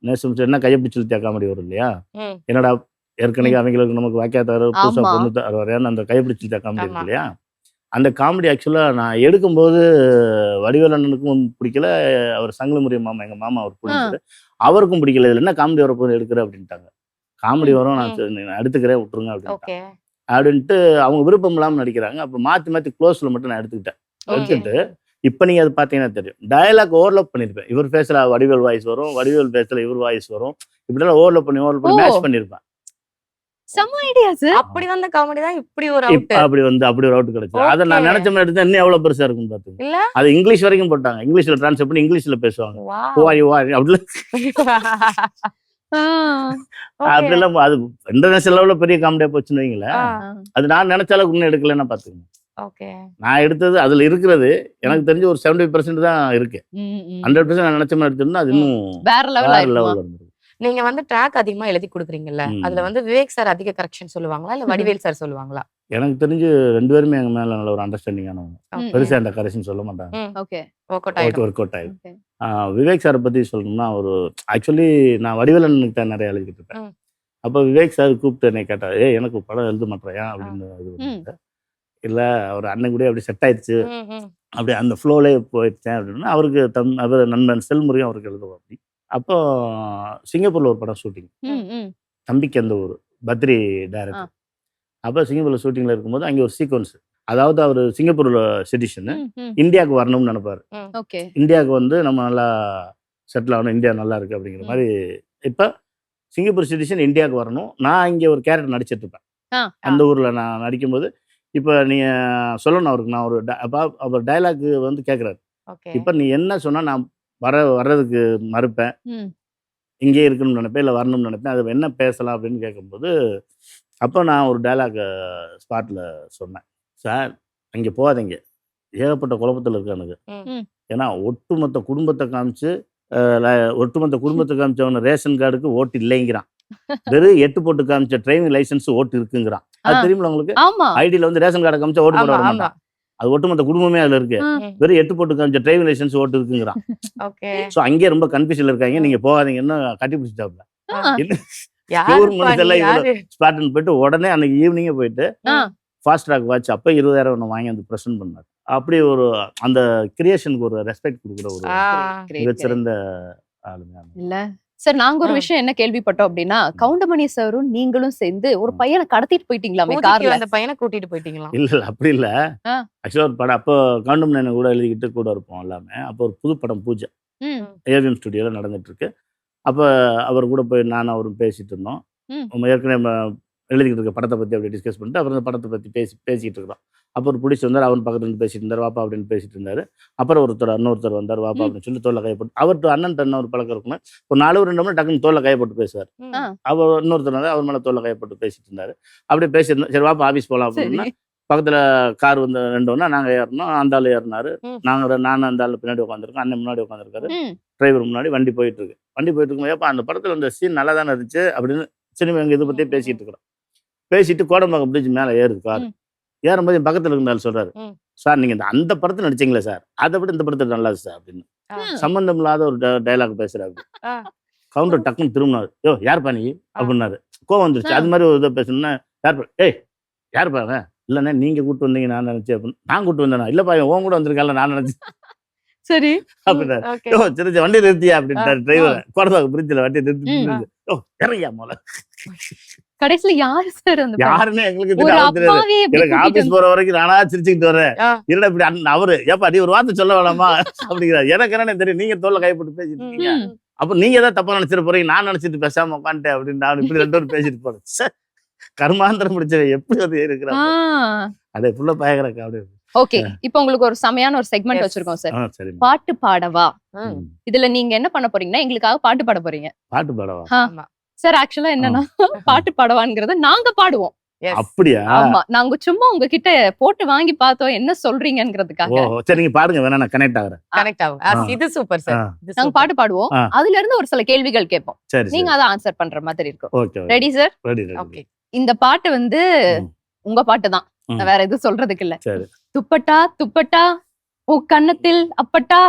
நேசம் என்ன கையை பிடிச்சி இழுத்தியா காமெடி வரும் இல்லையா? ம். என்னடா ஏற்கனவே அவங்களுக்கு நமக்கு வாக்கியாத்தாரு புதுசா ஆமா. பொண்ணு வரையான்னு அந்த கையை பிடிச்சி இழுத்தியா காமெடி ஆமா. இருக்கு இல்லையா? அந்த காமெடி ஆக்சுவலா நான் எடுக்கும்போது வடிவேலனுக்கும் பிடிக்கல, அவர் சங்கிலமுரிய மாமா எங்க மாமா அவர் பிடிச்சது அவருக்கும் பிடிக்கல. இதுல என்ன காமெடி வரப்போது எடுக்கிற அப்படின்ட்டாங்க. காமெடி வரும் நான் எடுத்துக்கிறேன் விட்டுருங்க அப்படின்னு. ஓகே. அப்படின்ட்டு அவங்க விருப்பம் இல்லாமல் நடிக்கிறாங்க. அப்போ மாற்றி க்ளோஸில் மட்டும் நான் எடுத்துக்கிட்டேன். எடுத்துட்டு இப்போ நீங்கள் அது பார்த்தீங்கன்னா தெரியும், டயலாக் ஓவர்லப் பண்ணியிருப்பேன். இவர் பேசுகிற வடிவேல் வாய்ஸ் வரும், வடிவேல் பேசுகிற இவர் வாய்ஸ் வரும். இப்படிலாம் ஓவர்லப் பண்ணி மேட்ச் பண்ணியிருப்பேன். செம்ம ஐடியா சார். அப்படி வந்த காமெடி தான் இப்படி ஒரு அவுட். அப்படி ஒரு அவுட் கிடைச்சது. அதை நான் நினைச்ச மாதிரி எடுத்தா இன்னும் எவ்வளோ பெருசாக இருக்குன்னு பார்த்துங்க. இல்ல? அது இங்கிலீஷ் வரைக்கும் போட்டாங்க. இங்கிலீஷில் ட்ரான்ஸ்லேட் பண்ணி இங்கிலீஷில் பேசுவாங்க. அப்படிலாம் அது இன்டர்நேஷனல் லெவலில் பெரிய காமெடியாக போச்சுன்னு வைங்களேன். அது நான் நினைச்ச அளவுக்கு இன்னும் எடுக்கலன்னா பார்த்துக்கங்க. ஓகே. நான் எடுத்தது அதுல இருக்கிறது எனக்கு தெரிஞ்சு ஒரு 70% தான் இருக்கு. 100% நான் நினைச்ச மாதிரி எடுத்திருந்தா அது இன்னும் வேற லெவல் வேற ஆயிருமா? லெவல்ல இருந்திருக்கும். நீங்க வந்து ட்ராக் அதிகமா எழுதி கொடுக்குறீங்கல்ல, அதுல வந்து விவேக் சார் அதிக கரெக்ஷன் சொல்லுவாங்களா இல்ல வடிவேல் சார் சொல்லுவாங்களா? எனக்கு தெரிஞ்சு 2 பேருமே எங்க மேல நல்ல ஒரு அண்டர்ஸ்டாண்டிங்கானவங்க. Okay. பெருசா அந்த கரெக்ஷன் சொல்ல மாட்டாங்க. ஓகே. ஒர்க் அவுட் ஆயிடும். ஒர்க் அவுட் ஆயிடும். Okay. விவேக் சாரை பத்தி சொல்லணும்னா ஒரு ஆக்சுவலி நான் வடிவேலனுக்கு தான் நிறைய எழுதிக்கிட்டு இருப்பேன். அப்போ விவேக் சார் கூப்பிட்டு என்னை கேட்டார், எனக்கு படம் எழுத மாட்டேறியா அப்படின்னு. இது பண்ணிட்டு இல்லை அவர் அண்ணன் கூட அப்படி செட் ஆயிடுச்சு, அப்படி அந்த ஃப்ளோலே போயிடுச்சேன் அப்படின்னா அவருக்கு அவர் நண்பன் செல்முறையும் அவருக்கு எழுதுவோம். அப்படி அப்போ சிங்கப்பூர்ல ஒரு படம் ஷூட்டிங், தம்பிக்கு அந்த ஒரு பத்ரி டைரக்டர். அப்போ சிங்கப்பூர்ல ஷூட்டிங்ல இருக்கும்போது அங்கே ஒரு சீக்வன்ஸ், அதாவது அவர் சிங்கப்பூர்ல சிட்டிசன் இந்தியாவுக்கு வரணும்னு நினைப்பாரு. ஓகே. இந்தியாவுக்கு வந்து நம்ம நல்லா செட்டில் ஆகணும், இந்தியா நல்லா இருக்கு அப்படிங்கிற மாதிரி. இப்போ சிங்கப்பூர் சிட்டிசன் இந்தியாவுக்கு வரணும், நான் இங்கே ஒரு கேரக்டர் நடிச்சிட்டு இருப்பேன். அந்த ஊர்ல நான் நடிக்கும்போது இப்போ நீங்க சொல்லணும் அவருக்கு, நான் ஒரு அவர் டைலாக் வந்து கேட்குறாரு, இப்போ நீ என்ன சொன்னா நான் வர்றதுக்கு மறுப்பேன், இங்கே இருக்கணும்னு நினைப்பேன் இல்லை வரணும்னு நினைப்பேன், அது என்ன பேசலாம் அப்படின்னு கேட்கும்போது அப்போ நான் ஒரு டைலாக் ஸ்பாட்டில் சொன்னேன், சார் அங்கே போகாதீங்க, ஏகப்பட்ட குழப்பத்தில் இருக்கானுங்க. ஏன்னா ஒட்டுமொத்த குடும்பத்தை காமிச்சவன ரேஷன் கார்டுக்கு ஓட்டு இல்லைங்கிறான், வெறும் 8 போட்டு காமிச்ச டிரைவிங் லைசன்ஸ் ஓட்டு இருக்குங்கிறான். அது தெரியுமா உங்களுக்கு? ஐடியில் வந்து ரேஷன் கார்டை காமிச்சா ஓட்டு போட வர மாட்டான். அது ஒட்டுமொத்த குடும்பமே அதுல இருக்கு. வெறும் 8 போட்டு காமிச்ச டிரைவிங் லைசன்ஸ் ஓட்டு இருக்குங்கிறான். ஸோ அங்கேயே ரொம்ப கன்ஃபியூஷன்ல இருக்காங்க, நீங்க போகாதீங்கன்னு கட்டி பிடிச்சிட்டாப்ல. ஸ்பாட்டன் போயிட்டு உடனே அன்னைக்கு ஈவினிங்கே போயிட்டு ஃபாஸ்ட் ட்ராக் வாட்ச் அப்போ 20,000 ஒன்று வாங்கி அந்த ப்ரெசென்ட் பண்ணார். அப்படி ஒரு அந்த கிரியேஷனுக்கு ஒரு ரெஸ்பெக்ட் கொடுக்குற ஒரு மிகச்சிறந்த ஆளுங்க இல்ல சார். நாங்க ஒரு விஷயம் என்ன கேள்விப்பட்டோம் அப்படின்னா, கவுண்டமணி சாரும் நீங்களும் சேர்ந்து ஒரு பையனை கடத்திட்டு போயிட்டீங்களாமே கார்ல. அந்த பையனை கூட்டிட்டு போயிட்டீங்களா? இல்ல அப்படி இல்ல. ஆக்சுவலா ஒரு படம் அப்போ கவுண்டமணி கூட எழுதிக்கிட்டு கூட இருப்போம் எல்லாமே. அப்போ ஒரு புது படம் பூஜை ஏவிஎம் ஸ்டுடியோல நடந்துட்டு இருக்கு. அப்போ அவர் கூட போய் நானும் அவரும் பேசிட்டு இருந்தோம். ஏற்கனவே எழுதிக்கிட்டு இருக்க படத்தை பற்றி அப்படி டிஸ்கஸ் பண்ணிட்டு அப்புறம் அந்த படத்தை பற்றி பேசிக்கிட்டு இருக்கிறோம். அப்போ ஒரு பிடிச்சி வந்தார், அவன் பக்கத்துல இருந்து பேசிட்டு இருந்தார், வாப்பா அப்படின்னு பேசிட்டு இருந்தாரு. அப்புறம் இன்னொருத்தர் வந்தார், வாப்பா அப்படின்னு சொல்லி தோல்ல கைப்பட்டு, அவர்கிட்ட அண்ணன் என்ன ஒரு பழக்கம் இருக்குன்னு ஒரு 4-2 மணி டக்குன்னு தோல்ல கைப்பட்டு பேசுவார். அவர் இன்னொருத்தர் வந்து அவர் மேலே தோல்ல கைப்பட்டு பேசிட்டு இருந்தாரு. அப்படியே பேசியிருந்தோம். சரி வாப்பா ஆஃபீஸ் போகலாம் அப்படின்னா பக்கத்தில் கார் வந்து 2 ஒன்றா நாங்கள் ஏறினோம். அந்த ஆள் ஏறினாரு, நானும் அந்த ஆள் பின்னாடி உட்காந்துருக்கோம், அண்ணன் முன்னாடி உட்காந்துருக்காரு, டிரைவர் முன்னாடி வண்டி போயிட்டு இருக்கு. வண்டி போயிட்டு இருக்கும்போது ஏப்பா அந்த படத்தில் அந்த சீன் நல்லா தானே இருந்துச்சு அப்படின்னு சினிமா எங்கள் இதை பற்றியே பேசிட்டு இருக்கிறோம். பேசிட்டு கோடம்பாக்கம் பிரிட்ஜ் மேலே ஏறுது கார். ஏறும்போது பக்கத்தில் இருந்தாலும் சொல்றாரு, சார் நீங்க அந்த படத்தை நடிச்சீங்களே சார், அதை விட இந்த படத்தில் நல்லாது சார் அப்படின்னு சம்பந்தம் இல்லாத ஒரு டைலாக் பேசுறாரு. கவுண்டர் டக்குன்னு திரும்பினாரு, யோ யார்ப்பா நீ அப்படின்னாரு. கோவம் வந்துருச்சு. அது மாதிரி ஒரு இதை பேசணும்னா யார்ப்பா, யார்ப்பா இல்லைண்ணே நீங்க கூப்பிட்டு வந்தீங்க நான் நினைச்சேன் அப்படின்னு. நான் கூப்பிட்டு வந்தேனா? இல்லப்பா உன் கூட வந்திருக்கால நான் நினைச்சேன். சரி. அப்படின்னாரு. ஓகே. யோ சரி வண்டி நிறுத்தியா அப்படின்ட்டாரு ஆ, டிரைவர். கோடம்பாக்கம் பிரிட்ஜில் வண்டி நிறுத்தி ம். யோ இறங்கியா போல. கடைசியில யாரு சார் அந்த பையன்? யாருன்னு எங்களுக்கு ஒரு தெரியாது தெரியாது. அப்பாவே எப்படி எனக்கு கூட்டிட்டு ஆபீஸ் போற வரைக்கும் நானா சிரிச்சுக்கிட்டு வரேன். ஆ. என்னடா இப்படி அவரு ஏப்பா நீ ஒரு வார்த்தை சொல்ல வேணாமா அப்படிங்கிறாரு. எனக்கு என்ன தெரியும், நீங்க தோல்ல கைப்பட்டு பேசிட்டு இருக்கீங்க. ம். அப்ப நீங்க ஏதாவது தப்பா நினைச்சிட்டு போறீங்க, நான் நினைச்சிட்டு பேசாம உட்காந்துட்டேன் அப்படின்னு நான் இப்படி 2 பேரும் பேசிட்டு போறேன். கர்மாந்திரம் முடிச்சவன் எப்படி அது ஆ. இருக்கிறான் அதே புள்ள பயங்கரக்கா அப்படி. ஓகே. இப்போ உங்களுக்கு ஒரு செமையான ஒரு செக்மெண்ட் Yes. வச்சிருக்கோம் சார். சரி பாட்டு பாடவா. ம். இதுல நீங்க என்ன பண்ண போறீங்கன்னா எங்களுக்காக பாட்டு பாட போறீங்க. பாட்டு பாடவா ஆமா. சார் ஆக்சுவலா என்னன்னா பாட்டு பாடவாங்கிறத நாங்க பாடுவோம். Yes. அப்படியா? ஆமா. நாங்க சும்மா உங்ககிட்ட போட்டு வாங்கி பார்த்தோம் என்ன சொல்றீங்கங்கிறதுக்காக. ஓ சரி நீங்க பாடுங்க வேணா நான் கனெக்ட் ஆகுறேன். கனெக்ட் ஆகும். இது சூப்பர் சார். நாங்க பாட்டு பாடுவோம். ஆ. அதுல இருந்து ஒரு சில கேள்விகள் கேட்போம். சரி நீங்க அதை ஆன்சர் பண்ற மாதிரி இருக்கும். Okay ready sir? Ready okay. இந்த பாட்டு வந்து ம். உங்க பாட்டு தான். ம். வேற எதுவும் சொல்றதுக்கு இல்ல. சரி. துப்பட்டா துப்பட்டா உன் கன்னத்தில் அப்பட்டா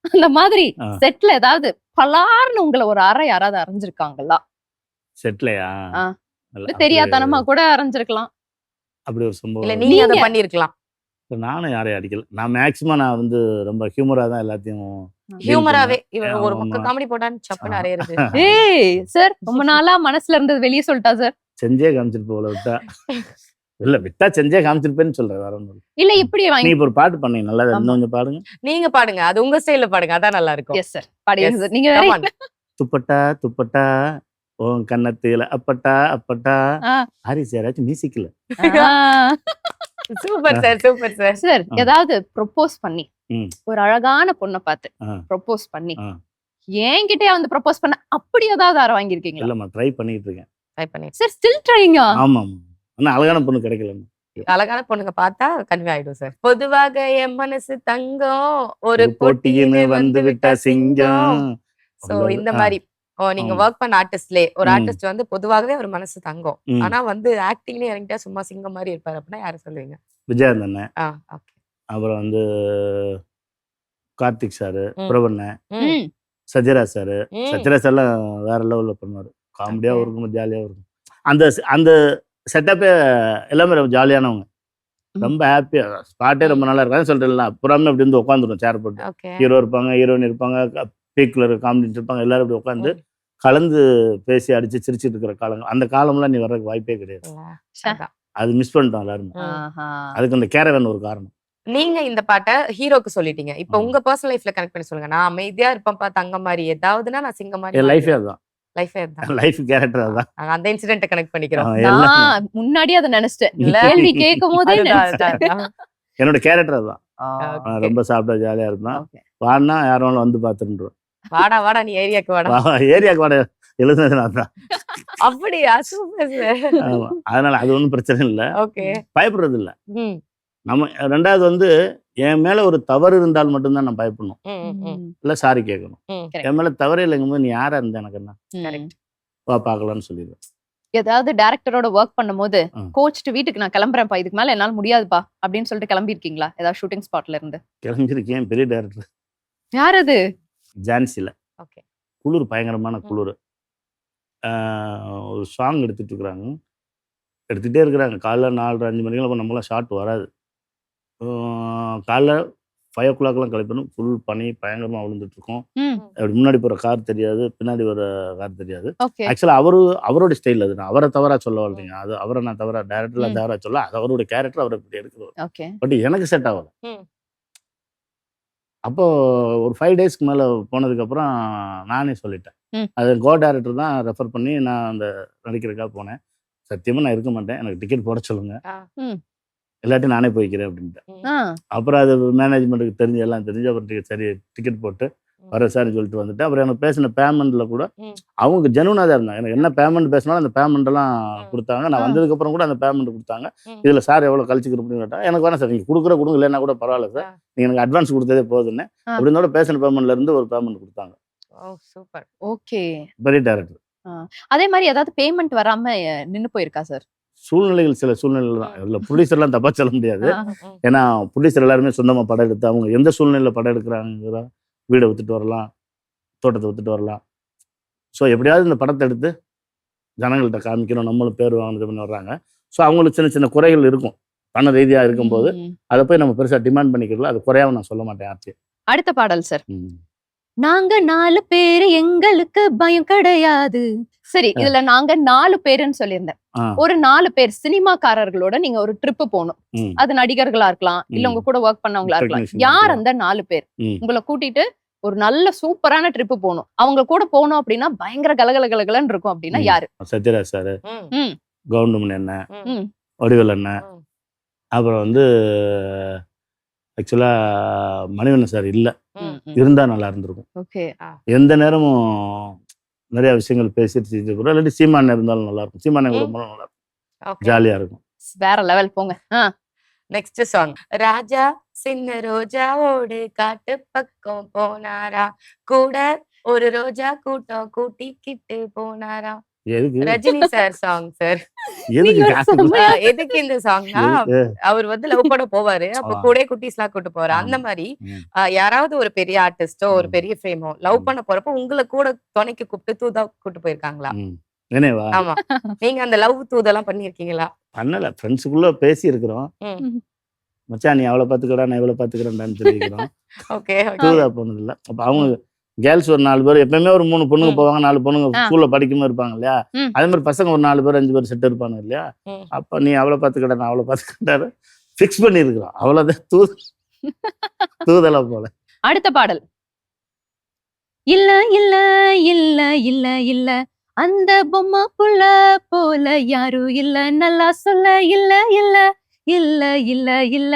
அந்த மாதிரி ஆ. செட்ல ஏதாவது பலார்னு உங்களை ஒரு அறை யாராவது அரைஞ்சிருக்காங்களா? செட்லையா? ஆ. இல்ல, தெரியாதனமா கூட அரைஞ்சிருக்கலாம். அப்படி ஒரு சம்பவம். இல்ல நீங்க அதை நீங்க- பண்ணிருக்கலாம். நானும் யாரையும் அடிக்கல. நான் மேக்சிமம் நான் வந்து ரொம்ப ஹியூமரா தான் எல்லாத்தையும் ஹியூமராவே இவன் ஒரு ஆமா. பக்கம் காமெடி போட்டான்னு சப்புன்னு அறையிறது. ஏய் சார் ரொம்ப நாளா மனசுல இருந்தது வெளியே சொல்லிட்டா சார். செஞ்சே காமிச்சிட்டு போல விட்டா. இல்ல விட்டா செஞ்சே காமிச்சிருப்பேன்னு சொல்றேன் வேற ஒண்ணும் இல்ல. இல்ல இப்படி நீங்க வாங்கி. இப்ப ஒரு பாட்டு பண்ணீங்க நல்லா ஆமா. இன்னும் கொஞ்சம் பாடுங்க. நீங்க பாடுங்க. அது உங்க ஸ்டைல்ல பாடுங்க. அதான் நல்லா இருக்கும். எஸ் சார் பாடிங்க Yes. சார். நீங்க Come வேற on. துப்பட்டா துப்பட்டா உன் கன்னத்தில அப்பட்டா அப்பட்டா ஆ. ஹாரிஸ் யாராச்சும் மியூசிக்ல super sir. Super sir. Sir ஆ. ஏதாவது ப்ரொபோஸ் பண்ணி ம். ஒரு அழகான பொண்ணை பார்த்து ஆ. ப்ரொபோஸ் பண்ணி ஆ. என்கிட்டயே வந்து ப்ரொபோஸ் பண்ண அப்படி ஏதாவது அறை வாங்கியிருக்கீங்களா? இல்லம்மா ட்ரை பண்ணிட்டு இருக்கேன். ட்ரை பண்ணி. சார் ஸ்டில் ட்ரைங்கா? ஆமா ஆமா. ஆனா அழகான பொண்ணு கிடைக்கல. அழகான பொண்ணுங்க பார்த்தா கன்வே ஆயிடும் சார். பொதுவாக என் மனசு தங்கம் ஒரு ஒரு போட்டியின்னு வந்து விட்டா சிங்கம். சோ அவ்வளவு. இந்த ஆ. மாதிரி நீங்க ஆமா. ஒர்க் பண்ண ஆர்டிஸ்ட்லே ஒரு ம். ஆர்டிஸ்ட் வந்து பொதுவாகவே ஒரு மனசு தங்கம். ம். ஆனா வந்து ஆக்டிங்ல இறங்கிட்டா சும்மா சிங்கம் மாதிரி இருப்பாரு அப்படின்னா யாரை சொல்லுவீங்க? விஜயகாந்த் அண்ணன், ஓகே. அப்புறம் வந்து கார்த்திக் சாரு, ம். பிரபண்ணன், ம். சத்யராஜ் சாரு. சத்யராஜ் எல்லாம் வேற லெவல்ல பண்ணுவாரு. காமெடியாவும் Okay. இருக்கும் ஜாலியாவும் இருக்கும். அந்த செட்டப்பே எல்லாமே ரொம்ப ஜாலியானவங்க. ம். ரொம்ப ஹாப்பியா ஸ்பாட்டே ரொம்ப நல்லா இருக்காது சொல்றேன்ல. புறாமே அப்படி வந்து உட்காந்துரும் சேர் போட்டு. ஓகே. ஹீரோ இருப்பாங்க, ஹீரோயின் இருப்பாங்க, பீக்ல காமெடி இருப்பாங்க, எல்லாரும் அப்படி உட்காந்து கலந்து பேசி அடிச்சு சிரிச்சிட்டு இருக்கிற காலங்கள். அந்த காலம்லாம் நீ வர்றதுக்கு வாய்ப்பே கிடையாது. அதான். அது மிஸ் பண்ணிட்டோம் எல்லாருமே. ஆஹா. அதுக்கு அந்த கேரவன் ஒரு காரணம். நீங்க இந்த பாட்டை ஹீரோக்கு சொல்லிட்டீங்க. இப்ப ஆமா. உங்க பர்சனல் லைஃப்ல கனெக்ட் பண்ணி சொல்லுங்க. நான் அமைதியா இருப்பேன்ப்பா தங்கம் மாதிரி, ஏதாவதுன்னா நான் சிங்கம் மாதிரி என் லைஃபே அதுதான். லைஃபே தான். லைஃப் கேரக்டர் அதுதான். நாங்க அந்த இன்சிடென்ட்டை கனெக்ட் பண்ணிக்கிறோம். எல்லாம் நான் முன்னாடியே அதை நினைச்சிட்டேன். இல்ல. கேள்வி கேட்கும் போதே அதுதான், நினைச்சிட்டேன். அதுதான். என்னோட கேரக்டர் அதுதான். ஆ. Okay. ரொம்ப சாப்பிட்டா ஜாலியா இருந்தான். Okay. வாடினா யாரும் வந்து பார்த்துருன்றோம். வாடா வாடா நீ ஏரியாக்கு வாடா. ஏரியாக்கு வாட எழுதுனது நான் தான். அப்படியா? Super sir. ஆமா. அதனால அது ஒன்றும் பிரச்சனை இல்லை. ஓகே. பயப்படுறது இல்லை. ம் நம்ம ரெண்டாவது வந்து என் மேல ஒரு தவறு இருந்தால் மட்டும்தான் நான் பயப்படணும். ம் ம் இல்லை சாரி கேட்கணும். ம். என் மேல தவறே இல்லைங்கும்போது நீ யாரா இருந்த எனக்கு என்ன Correct. வா பார்க்கலாம்னு சொல்லிடுவேன். ஏதாவது டைரக்டரோட ஒர்க் பண்ணும்போது ஆ. கோச்சிட்டு வீட்டுக்கு நான் கிளம்புறேன்ப்பா இதுக்கு மேல என்னால முடியாதுப்பா அப்படின்னு சொல்லிட்டு கிளம்பி இருக்கீங்களா? ஏதாவது ஷூட்டிங் ஸ்பாட்ல இருந்து? கிளம்பியிருக்கேன். பெரிய டைரக்டர் யார் அது? ஜான்சில. ஓகே. குளிர் பயங்கரமான குளிர். ஒரு சாங் எடுத்துட்டு இருக்கிறாங்க. எடுத்துகிட்டே இருக்கிறாங்க. காலைல 4:30 மணிக்கெல்லாம் நம்மளாம் ஷார்ட் வராது. காலைல 5 o'clockலாம் கிளம்பணும். ஃபுல் பனி பயங்கரமாக விழுந்துட்டு இருக்கோம். ம். அப்படி முன்னாடி போகிற கார் தெரியாது, பின்னாடி வர கார் தெரியாது. ஓகே. ஆக்சுவலாக அவரோட ஸ்டைல் அது. நான் அவரை தவறா சொல்ல வரலைங்க. அது அவரை நான் தவறா டைரக்டர்லாம் தவறா சொல்ல, அது அவரோட கேரக்டர் அவர் இப்படி எடுக்கிறவர். ஓகே. பட் எனக்கு செட் ஆகல. ம். அப்போ ஒரு 5 டேஸ்க்கு மேலே போனதுக்கப்புறம் நானே சொல்லிட்டேன். ம். அது கோ டைரக்டர் தான் ரெஃபர் பண்ணி நான் அந்த நடிக்கிறதுக்காக போனேன். சத்தியமாக நான் இருக்க மாட்டேன், எனக்கு டிக்கெட் போட சொல்லுங்க, ம். இல்லாட்டி நானே போய்க்கிறேன் அப்படின்ட்டு. ஆ. அப்புறம் அது மேனேஜ்மெண்ட்டுக்கு தெரிஞ்சு எல்லாம் தெரிஞ்சு அப்புறம் சரி டிக்கெட் போட்டு வர சார்னு சொல்லிட்டு வந்துட்டு அப்புறம் எனக்கு பேசின பேமெண்ட்டில் கூட ம். அவங்க ஜெனுவனாக தான் இருந்தாங்க. எனக்கு என்ன பேமெண்ட் பேசினாலும் அந்த பேமெண்ட்டெல்லாம் கொடுத்தாங்க. நான் ஆ. வந்ததுக்கப்புறம் கூட அந்த பேமெண்ட் கொடுத்தாங்க. ம். இதில் சார் எவ்வளோ கழிச்சுக்கிறப்படின்னு கேட்டால் எனக்கு வேணாம் சார், நீங்கள் கொடுங்க இல்லைன்னா கூட பரவாயில்ல சார், நீங்கள் எனக்கு அட்வான்ஸ் கொடுத்ததே போதுன்னு ஆ. அப்படின்னோட பேசின பேமெண்ட்லேருந்து ஒரு பேமெண்ட் கொடுத்தாங்க. ஓ சூப்பர். ஓகே. பெரிய டைரக்டர். அதே மாதிரி ஏதாவது பேமெண்ட் வராம நின்னு போயிருக்கா சார்? சூழ்நிலைகள் சில சூழ்நிலைகள் தான். இதில் ப்ரொடியூசர்லாம் தப்பாக சொல்ல முடியாது. ஆ. ஏன்னா ப்ரொடியூசர் எல்லாருமே சொந்தமாக படம் எடுத்து அவங்க எந்த சூழ்நிலையில் படம் எடுக்கிறாங்கிற வீடை வித்துட்டு வரலாம், தோட்டத்தை வித்துட்டு வரலாம். ஸோ எப்படியாவது இந்த படத்தை எடுத்து ஜனங்கள்கிட்ட காமிக்கணும், நம்மளும் பேர் வாங்கினது பண்ணி வர்றாங்க. ஸோ அவங்களுக்கு சின்ன சின்ன குறைகள் இருக்கும் பண ரீதியாக இருக்கும்போது. ம். அதை போய் நம்ம பெருசாக டிமாண்ட் பண்ணிக்கிறல, அது குறையாம நான் சொல்ல மாட்டேன் யார்ட்டையும். அடுத்த பாடல் சார். ம். நாங்க 4 பேரு எங்களுக்கு பயம் கிடையாது. சரி, இதுல நாங்க 4 பேருன்னு சொல்லியிருந்தேன். ஆ. ஒரு 4 பேர் சினிமாக்காரர்களோட நீங்க ஒரு ட்ரிப் போகணும். ம். அது நடிகர்களா இருக்கலாம், இல்ல உங்க கூட ஒர்க் பண்ணவங்களா இருக்கலாம். Technician யார் இருக்கலாம். அந்த 4 பேர்? ம். உங்களை கூட்டிட்டு ஒரு நல்ல சூப்பரான ட்ரிப் போகணும். அவங்க கூட போனோம் அப்படின்னா பயங்கர கலகலன்னு இருக்கும் அப்படின்னா ம். யாரு? சத்யராஜ் சார், ம், ம், கவுண்டமணி அண்ணன், ம். வடிவேல் அண்ணன், ம். அப்புறம் வந்து ஆக்சுவலா மணிவண்ணன் சார் இல்ல, ம். இருந்தா நல்லா இருந்திருக்கும். ஓகே. எந்த நேரமும் நிறைய விஷயங்கள் பேசிட்டு செஞ்சு கூட, இல்லாட்டி சீமானே இருந்தாலும் நல்லா இருக்கும். சீமானே கூட போனா நல்லா இருக்கும், Okay. ஜாலியா இருக்கும். வேற லெவல் போங்க. Next song. ராஜா சின்ன ரோஜாவோடு காட்டு பக்கம் போனாரா, கூட ஒரு ரோஜா கூட்டம் கூட்டிக்கிட்டு போனாரா. எதுக்கு ரஜினி சார் சாங் சார். எதுக்கு நீங்க காசு செம்மையா எதுக்கு இந்த சாங்னா, எதுக்கு? அவர் வந்து லவ் பண்ண போவாரு, அப்ப ஆ. கூட குட்டீஸ்லாம் கூட்டு போறாரு. அந்த ஆமா. மாதிரி ம். யாராவது ஒரு பெரிய ஆர்டிஸ்டோ ஒரு ம். பெரிய ஃபேமோ லவ் ம். பண்ண போறப்ப உங்களை கூட துணைக்கு கூப்பிட்டு தூதா கூட்டு போயிருக்காங்களா? ம். என்னவா ஆமா. நீங்க அந்த லவ் தூதெல்லாம் பண்ணிருக்கீங்களா? பண்ணல, ஃப்ரெண்ட்ஸுக்குள்ள பேசி இருக்கிறோம். ம். மச்சான் நீ அவளை பாத்துக்கடா, நான் இவளை பாத்துக்கிறேன்டான்னு சொல்லிக்கிறோம். ஓகே. தூதா போனது இல்ல. அப்ப அவங்க கேர்ள்ஸ் ஒரு 4 பேர், எப்பயுமே ஒரு 3 பொண்ணுங்க ம். போவாங்க, 4 பொண்ணுங்க ஆ. ஸ்கூல்ல படிக்கும்போது இருப்பாங்க இல்லையா, ம். அதே மாதிரி பசங்க ஒரு 4 பேர் 5 பேர் செட் இருப்பாங்க இல்லையா. ம். அப்ப நீ அவளை பாத்துக்கடா, நான் அவளை பாத்துக்கிட்டாரு ஃபிக்ஸ் பண்ணிருக்கிறோம். அவ்வளவுதான். தூதலா போல. அடுத்த பாடல். இல்ல இல்ல இல்ல இல்ல இல்ல அந்த பொம்மை புள்ள போல யாரும் இல்ல, நல்லா சொல்ல இல்ல இல்ல இல்ல இல்ல இல்ல.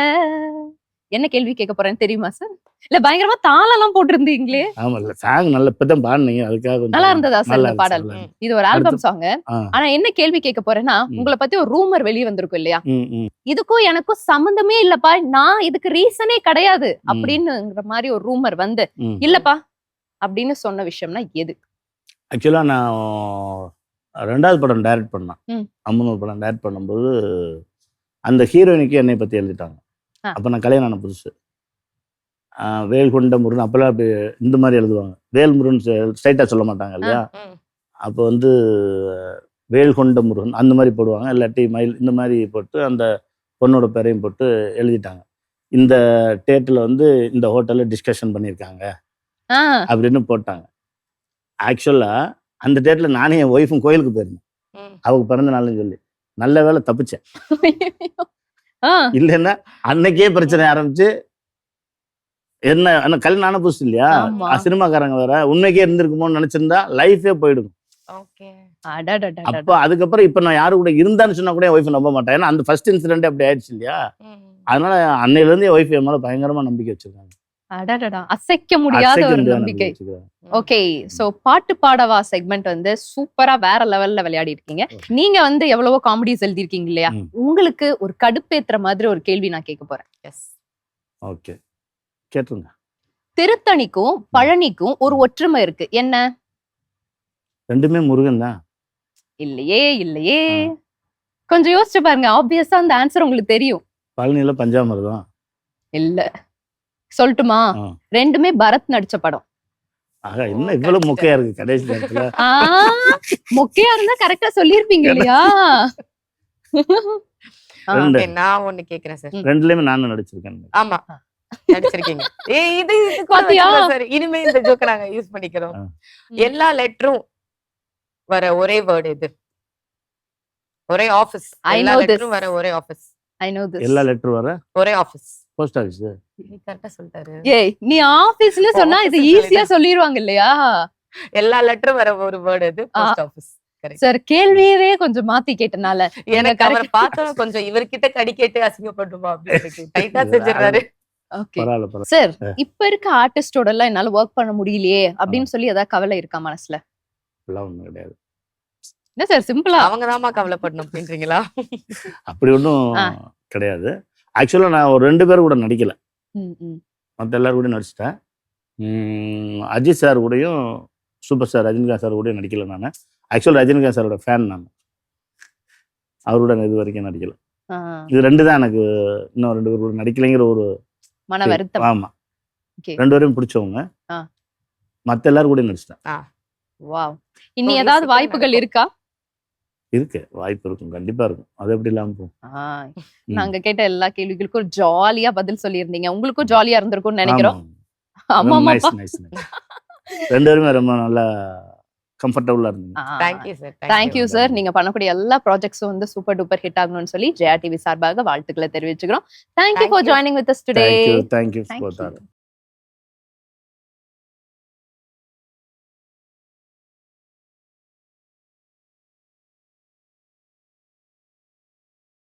என்ன கேள்வி கேட்க போறேன்னு தெரியுமா சார்? இல்ல பயங்கரமா தாளம் எல்லாம் போட்டிருந்தீங்களே, ஆமா, இல்ல சாங் நல்ல இப்பதான் பாடுனீங்க, அதுக்காக கொஞ்சம் நல்லா இருந்ததா சார் நல்லா இந்த பாடல்? இருந்துச்சு, நல்லா இருந்துச்சு. இது ஒரு ஆல்பம் சாங். ஆ. ஆனா என்ன கேள்வி கேட்க போறேன்னா, ம். உங்களை பத்தி ஒரு ரூமர் வெளியே வந்திருக்கும் இல்லையா, ம், ம், இதுக்கும் எனக்கும் சம்பந்தமே இல்லப்பா, நான் இதுக்கு ரீசனே கிடையாது அப்படின்னுங்கிற மாதிரி ஒரு ரூமர் வந்து ம். இல்லப்பா அப்படின்னு சொன்ன விஷயம்னா எது? ஆக்சுவலா நான் 2வது படம் டைரக்ட் பண்ணேன். ம். அம்மன் ஒரு படம் டைரக்ட் பண்ணும்போது அந்த ஹீரோயினுக்கு என்னை பத்தி எழுதிட்டாங்க. ஆ. அப்ப நான் கல்யாணம் ஆன புதுசு. வேல் கொண்ட முருகன் அப்பெல்லாம் அப்படி இந்த மாதிரி எழுதுவாங்க. வேல் முருகன் ஸ்ட்ரைட்டா சொல்ல மாட்டாங்க இல்லையா. ம். அப்போ வந்து வேல் கொண்ட முருகன் அந்த மாதிரி போடுவாங்க, இல்லாட்டி மயில் இந்த மாதிரி போட்டு அந்த பொண்ணோட பேரையும் போட்டு எழுதிட்டாங்க. இந்த டேட்டில் வந்து இந்த ஹோட்டலில் டிஸ்கஷன் பண்ணியிருக்காங்க ஆ. அப்படின்னு போட்டாங்க. ஆக்சுவலா அந்த டேட்டில் நானே என் ஒய்ஃபும் கோயிலுக்கு போயிருந்தேன், ம். அவங்க பிறந்த நாள்னு சொல்லி. நல்ல வேளை தப்பிச்சேன், ஆ. இல்லைன்னா அன்னைக்கே பிரச்சனை ஆரம்பிச்சு என்ன கல்யாணம் ஆன புதுசு இல்லையா, ஆமா. சினிமாக்காரங்க வேற, உண்மைக்கே இருந்திருக்குமோன்னு நினைச்சிருந்தா லைஃபே போயிடும். ஓகே. அடடடடட. அப்போ அதுக்கப்புறம் இப்ப நான் யாரு கூட இருந்தான்னு சொன்னா கூட என் ஒய்ஃப் நம்ப மாட்டேன், ஏன்னா அந்த ஃபர்ஸ்ட் இன்சிடென்ட் அப்படி ஆயிடுச்சு இல்லையா. ம். அதனால அன்னையில இருந்து என் ஒய்ஃப் என் மேல பயங்கரமா நம்பிக்கை வச்சிருக்காங்க. அடடடா, அசைக்க முடியாத அசைக்க ஒரு முடியாத நம்பிக்கை. வச்சிருக்காங்க. ஓகே, சோ பாட்டு பாடவா செக்மெண்ட் வந்து சூப்பரா வேற லெவல்ல விளையாடி இருக்கீங்க. நீங்க வந்து எவ்வளவோ காமெடிஸ் எழுதிருக்கீங்க இல்லையா, ம். உங்களுக்கு ஒரு கடுப்பேத்துற மாதிரி ஒரு கேள்வி நான் கேட்க போறேன். எஸ். ஓகே, கேட்டுருங்க. திருத்தணிக்கும் பழனிக்கும் ஒரு ஒற்றுமை இருக்கு, என்ன? ரெண்டுமே முருகன் தான். இல்லையே இல்லையே, ஆ. கொஞ்சம் யோசிச்சு பாருங்க, ஆப்வியஸா அந்த ஆன்சர் உங்களுக்கு தெரியும். பழனியில பஞ்சாமிர்தம். இல்ல, சொல்லட்டுமா? ஆ. ரெண்டுமே பரத் நடிச்ச படம். ஆக என்ன இவ்வளவு மொக்கையா இருக்கு கடைசி நேரத்துல. ஆ, மொக்கையா இருந்தா கரெக்டா சொல்லிருப்பீங்க இல்லையா? ஆ. ரெண்டு. Okay, நான் ஒண்ணு கேக்குறேன் சார். ரெண்டுலயுமே நானும் நடிச்சிருக்கேன். ஆமா, நடிச்சிருக்கீங்க. இது கூட பாத்தியா? வச்சுக்கோ சார். இனிமே இந்த ஜோக்க நாங்க யூஸ் பண்ணிக்கிறோம். ஆ. எல்லா லெட்டரும் வர ஒரே வேர்ட் இது. ஒரே ஆபீஸ். I எல்லா know this. லெட்டரும் வர ஒரே ஆபீஸ். I know this. எல்லா லெட்டர் வர ஒரே ஆபீஸ். Post office. கரெக்டா சொல்லிட்டாரு. ஏய், நீ ஆபீஸ்னு சொன்னா இது Office ஈஸியா சொல்லிருவாங்க இல்லையா? எல்லா லெட்டரும் வர ஒரு வேர்ட் இது போஸ்ட் ஆபீஸ். கரெக்ட். சார், கேள்வியவே கொஞ்சம் மாத்தி கேட்டனால எனக்கு correct. அவரை பார்த்தோம் கொஞ்சம் இவர்கிட்ட கடி கேட்டு அசிங்கப்படுமா அப்படின்னு டைட்டா செஞ்சிடறாரு. ஓகே பரவாயில்ல பரவாயில்ல. சார், இப்ப இருக்க ஆர்டிஸ்டோட எல்லாம் என்னால ஒர்க் பண்ண முடியலையே அப்படின்னு சொல்லி ஏதாவது கவலை இருக்கா மனசுல? அப்படிலாம் ஒண்ணும் கிடையாது. என்ன சார் சிம்பிளா? அவங்கதாம்மா கவலைப்படணும் அப்படின்றீங்களா? அப்படி ஒன்றும் ஆ. கிடையாது. ஆக்சுவலா நான் ஒரு 2 பேர் கூட நடிக்கல, ம், ம். மற்ற எல்லாரும் கூட நடிச்சிட்டேன். அஜித் சார் கூடயும் சூப்பர் ஸ்டார் ரஜினிகாந்த் சார் கூடயும் நடிக்கல நான். ஆக்சுவலாக ரஜினிகாந்த் சாரோட ஃபேன் நான், அவரோட நான் இது வரைக்கும் நடிக்கல. ஆ, இது 2 தான் எனக்கு, இன்னும் 2 பேர் கூட நடிக்கலைங்கிற ஒரு மன வருத்தம். ஆமா. Okay. 2 பேரும் பிடிச்சவங்க, ஆ. மற்ற எல்லாரும் கூட நடிச்சிட்டேன். வாவ். இனி உங்களுக்கு ஏதாவது சீக்கிரம் வாய்ப்புகள் நடக்கும். இருக்கா? இருக்கு, வாய்ப்பு இருக்கும், கண்டிப்பா இருக்கும். அது எப்படி இல்லாம போகும். ஆ, நாங்க கேட்ட எல்லா கேள்விகளுக்கும் ஜாலியா பதில் சொல்லியிருந்தீங்க. உங்களுக்கும் ஜாலியா இருந்திருக்கும்னு நினைக்கிறோம். ஆமா. ஆமா நைஸ் நைஸ் நைஸ். ரெண்டு பேருமே ரொம்ப நல்லா கம்ஃபர்டபுளா இருந்தீங்க. Thank you sir. Thank you sir. நீங்க பண்ணக்கூடிய எல்லா ப்ராஜெக்ட்ஸும் வந்து சூப்பர் டூப்பர் ஹிட் ஆகணும்னு சொல்லி ஜெயா டிவி சார்பாக வாழ்த்துக்களை தெரிவிச்சுக்கிறோம். Thank you for joining with us today. Thank you Thank for you. That.